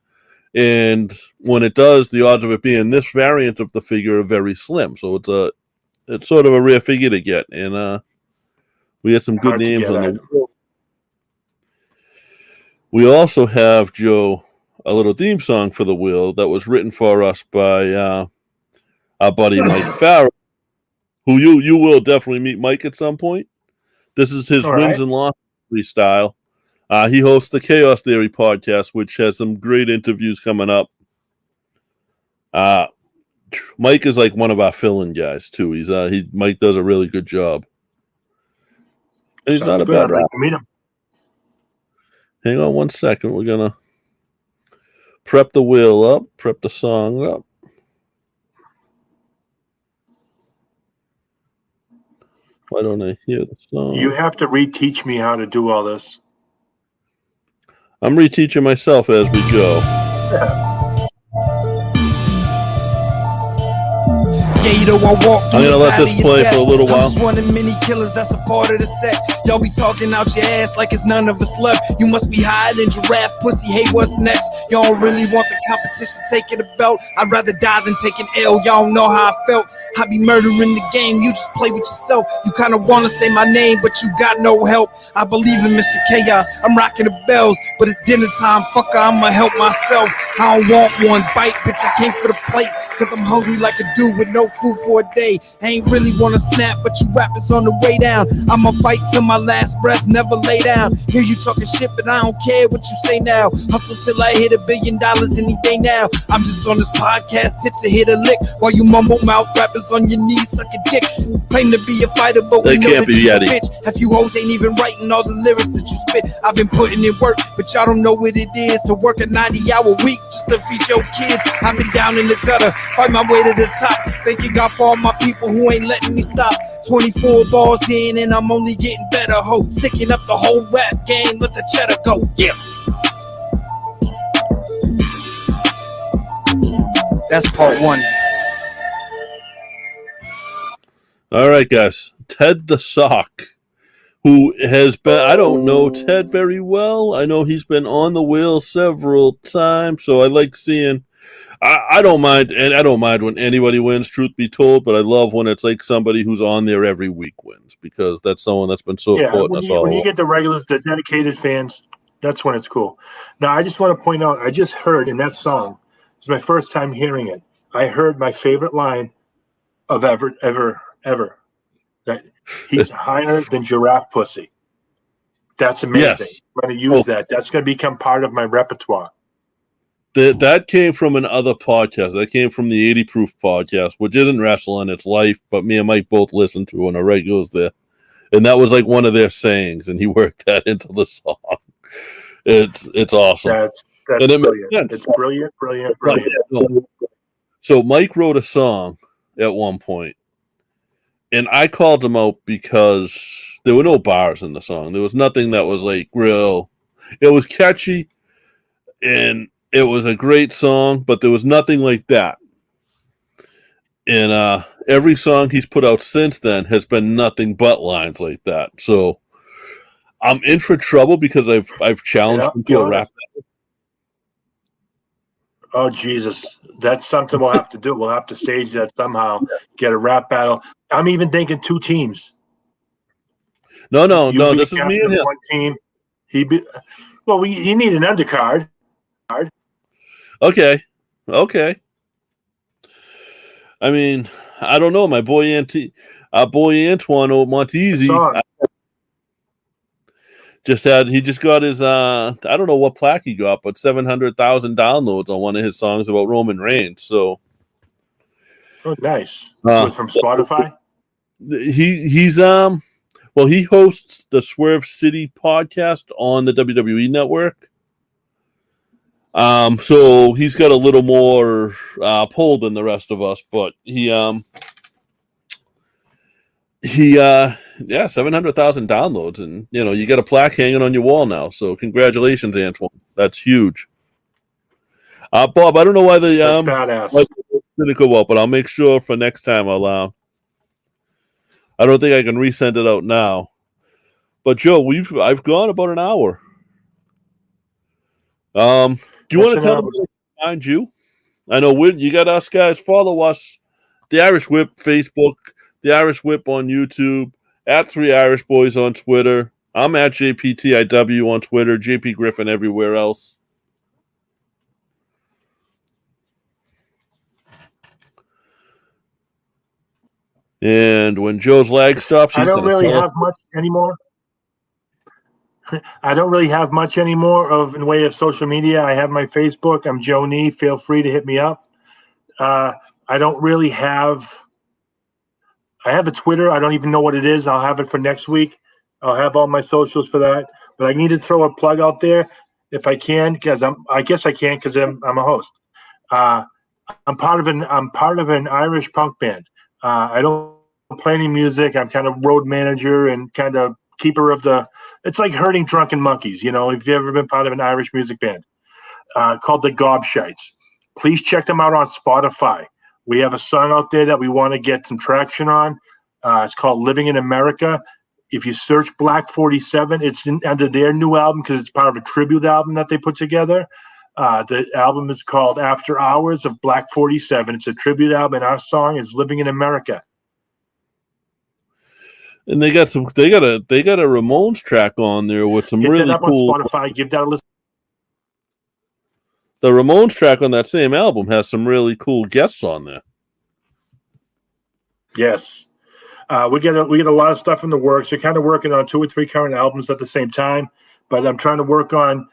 and when it does, the odds of it being this variant of the figure are very slim. So it's sort of a rare figure to get, and we had some good names on the wheel. We also have, Joe, a little theme song for the wheel that was written for us by our buddy Mike Farrell, who you will definitely meet Mike at some point. This is his wins and losses freestyle. He hosts the Chaos Theory podcast, which has some great interviews coming up. Mike is like one of our fill-in guys too. Mike does a really good job. And he's not a bad rapper. Meet him. Hang on 1 second. We're gonna prep the wheel up, prep the song up. Why don't I hear the song? You have to reteach me how to do all this. I'm reteaching myself as we go. I'm gonna let this play for a little while. I'm just one of many killers that's a part of the set. Y'all be talking out your ass like it's none of us left. You must be higher than giraffe pussy. Hey, what's next? Y'all don't really want the competition taking the belt. I'd rather die than take an L. Y'all know how I felt. I be murdering the game. You just play with yourself. You kind of want to say my name, but you got no help. I believe in Mr. Chaos. I'm rocking the bells, but it's dinner time. Fucker, I'ma help myself. I don't want one bite, bitch. I came for the plate, cause I'm hungry like a dude with no food for a day. I ain't really wanna snap, but you rappers on the way down. I'ma fight till my last breath, never lay down. Hear you talking shit, but I don't care what you say now. Hustle till I hit $1 billion any day now. I'm just on this podcast tip to hit a lick, while you mumble mouth rappers on your knees suck a dick. Claim to be a fighter, but we know that you a bitch. Half you hoes ain't even writing all the lyrics that you spit. I've been putting in work, but y'all don't know what it is to work a 90-hour week just to feed your kids. I've been down in the gutter, fight my way to the top. Thanking God for all my people who ain't letting me stop. 24 bars in and I'm only getting better. Ho, sticking up the whole rap game. Let the cheddar go. Yeah. That's part one. All right, guys. Ted the Sock, who has been, I don't know Ted very well. I know he's been on the wheel several times, so I like seeing. I don't mind, and I don't mind when anybody wins, truth be told, but I love when it's like somebody who's on there every week wins, because that's someone that's been so important. When you get the regulars, the dedicated fans, that's when it's cool. Now, I just want to point out, I just heard in that song, it's my first time hearing it, I heard my favorite line of ever, that he's higher than giraffe pussy. That's amazing. Yes. I'm going to use that. That's going to become part of my repertoire. That came from another podcast. That came from the 80 Proof podcast, which isn't wrestling, it's life, but me and Mike both listen to on our regulars there. And that was like one of their sayings, and he worked that into the song. It's awesome. That's brilliant. It's brilliant. So Mike wrote a song at one point, and I called him out because there were no bars in the song. There was nothing that was like real. It was catchy, and it was a great song, but there was nothing like that. And every song he's put out since then has been nothing but lines like that. So I'm in for trouble because I've challenged him to a rap battle. Oh, Jesus. That's something we'll have to do. We'll have to stage that somehow, get a rap battle. I'm even thinking 2 teams. No, this is me and him. One team. You need an undercard. Okay. I mean, I don't know. My boy Antoine Montesi he just got his I don't know what plaque he got, but 700,000 downloads on one of his songs about Roman Reigns. So, oh, nice. From Spotify. He hosts the Swerve City podcast on the WWE Network. So he's got a little more pull than the rest of us, but he 700,000 downloads, and you got a plaque hanging on your wall now. So congratulations, Antoine. That's huge. Bob, I don't know why didn't go well, but I'll make sure for next time. I don't think I can resend it out now. But Joe, I've gone about an hour. Do you want to tell them where to find you? I know you got us guys. Follow us, The Irish Whip Facebook, The Irish Whip on YouTube, at 3 Irish Boys on Twitter. I'm at JPTIW on Twitter, JP Griffin everywhere else. And when Joe's lag stops, I don't really have much anymore. I don't really have much anymore in way of social media. I have my Facebook. I'm Joe Nee. Feel free to hit me up. I don't really have. I have a Twitter. I don't even know what it is. I'll have it for next week. I'll have all my socials for that. But I need to throw a plug out there if I can, because I guess I can because I'm a host. I'm part of an Irish punk band. I don't play any music. I'm kind of road manager and kind of keeper of it's like herding drunken monkeys. You know, if you've ever been part of an Irish music band called the Gobshites, please check them out on Spotify. We have a song out there that we want to get some traction on. It's called Living in America. If you search Black 47, it's under their new album because it's part of a tribute album that they put together. The album is called After Hours of Black 47. It's a tribute album, and our song is Living in America. And they got a Ramones track on there with some Get really that up cool. on Spotify. Give that a listen. The Ramones track on that same album has some really cool guests on there. Yes. We get a lot of stuff in the works. We're kind of working on 2 or 3 current albums at the same time, but I'm trying to work on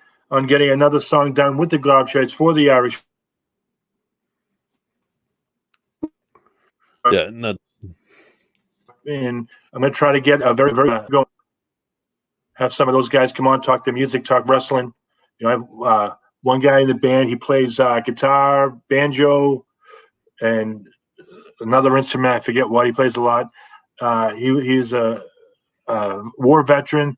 getting another song done with the Gobshites for the Irish. Yeah, And I'm going to try to get a very, very have some of those guys come on, talk their music, talk wrestling. You know, I have one guy in the band. He plays guitar, banjo, and another instrument. I forget what he plays a lot. He's a war veteran.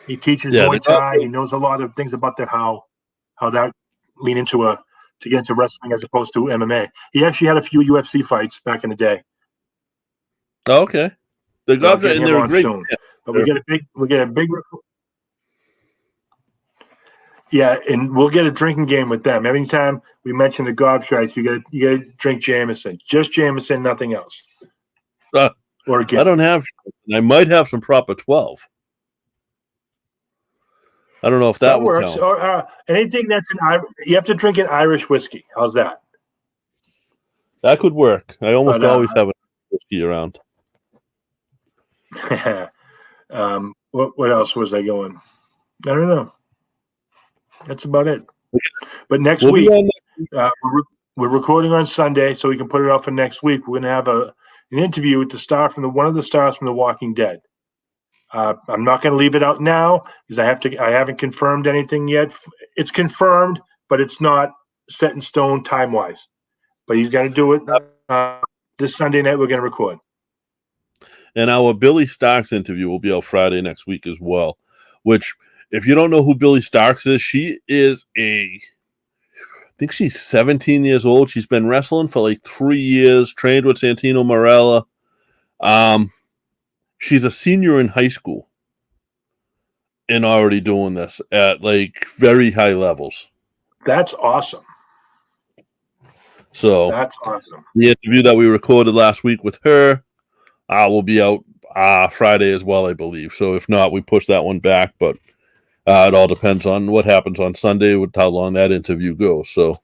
He teaches Muay Thai. He knows a lot of things about how that lean into to get into wrestling as opposed to MMA. He actually had a few UFC fights back in the day. Oh, okay. The Gobshites, and they're great. Soon. But we get a big. Yeah, and we'll get a drinking game with them. Every time we mention the Gobshites, you got to drink Jameson. Just Jameson, nothing else. Or again. I don't have. I might have some Proper 12. I don't know if that works. Count. Or anything that's you have to drink an Irish whiskey. How's that? That could work. I almost always have a whiskey around. What else was I going? I don't know. That's about it. But next week, we're recording on Sunday, so we can put it out for next week. We're going to have an interview with one of the stars from The Walking Dead. I'm not going to leave it out now because I haven't confirmed anything yet. It's confirmed, but it's not set in stone time wise. But he's going to do it this Sunday night. We're going to record. And our Billy Starks interview will be out Friday next week as well. Which, if you don't know who Billy Starks is, she is I think she's 17 years old. She's been wrestling for like 3 years. Trained with Santino Marella. She's a senior in high school and already doing this at like very high levels. That's awesome. So that's awesome. The interview that we recorded last week with her will be out Friday as well, I believe. So if not, we push that one back, but it all depends on what happens on Sunday with how long that interview goes. So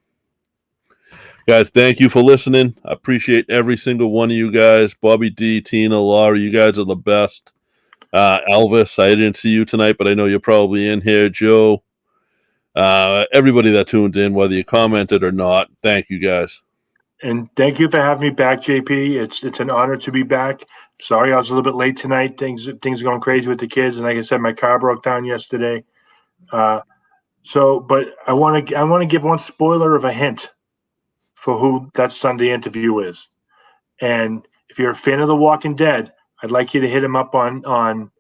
guys, thank you for listening. I appreciate every single one of you guys. Bobby D, Tina, Laura, you guys are the best. Elvis, I didn't see you tonight, but I know you're probably in here. Joe, everybody that tuned in, whether you commented or not, thank you guys. And thank you for having me back, JP. It's an honor to be back. Sorry I was a little bit late tonight. Things are going crazy with the kids, and like I said, my car broke down yesterday. But I want to give one spoiler of a hint for who that Sunday interview is. And if you're a fan of The Walking Dead, I'd like you to hit him up on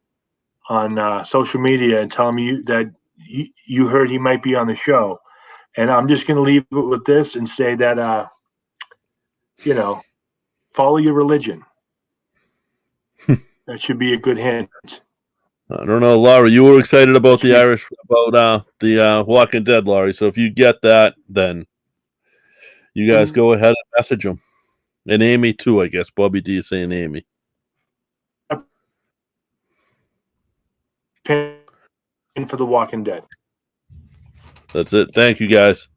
social media and tell him that you heard he might be on the show. And I'm just going to leave it with this and say that, follow your religion. That should be a good hint. I don't know, Laurie, you were excited about the Walking Dead, Laurie. So if you get that, then you guys go ahead and message them. And Amy, too, I guess. Bobby D is saying Amy. For The Walking Dead. That's it. Thank you, guys.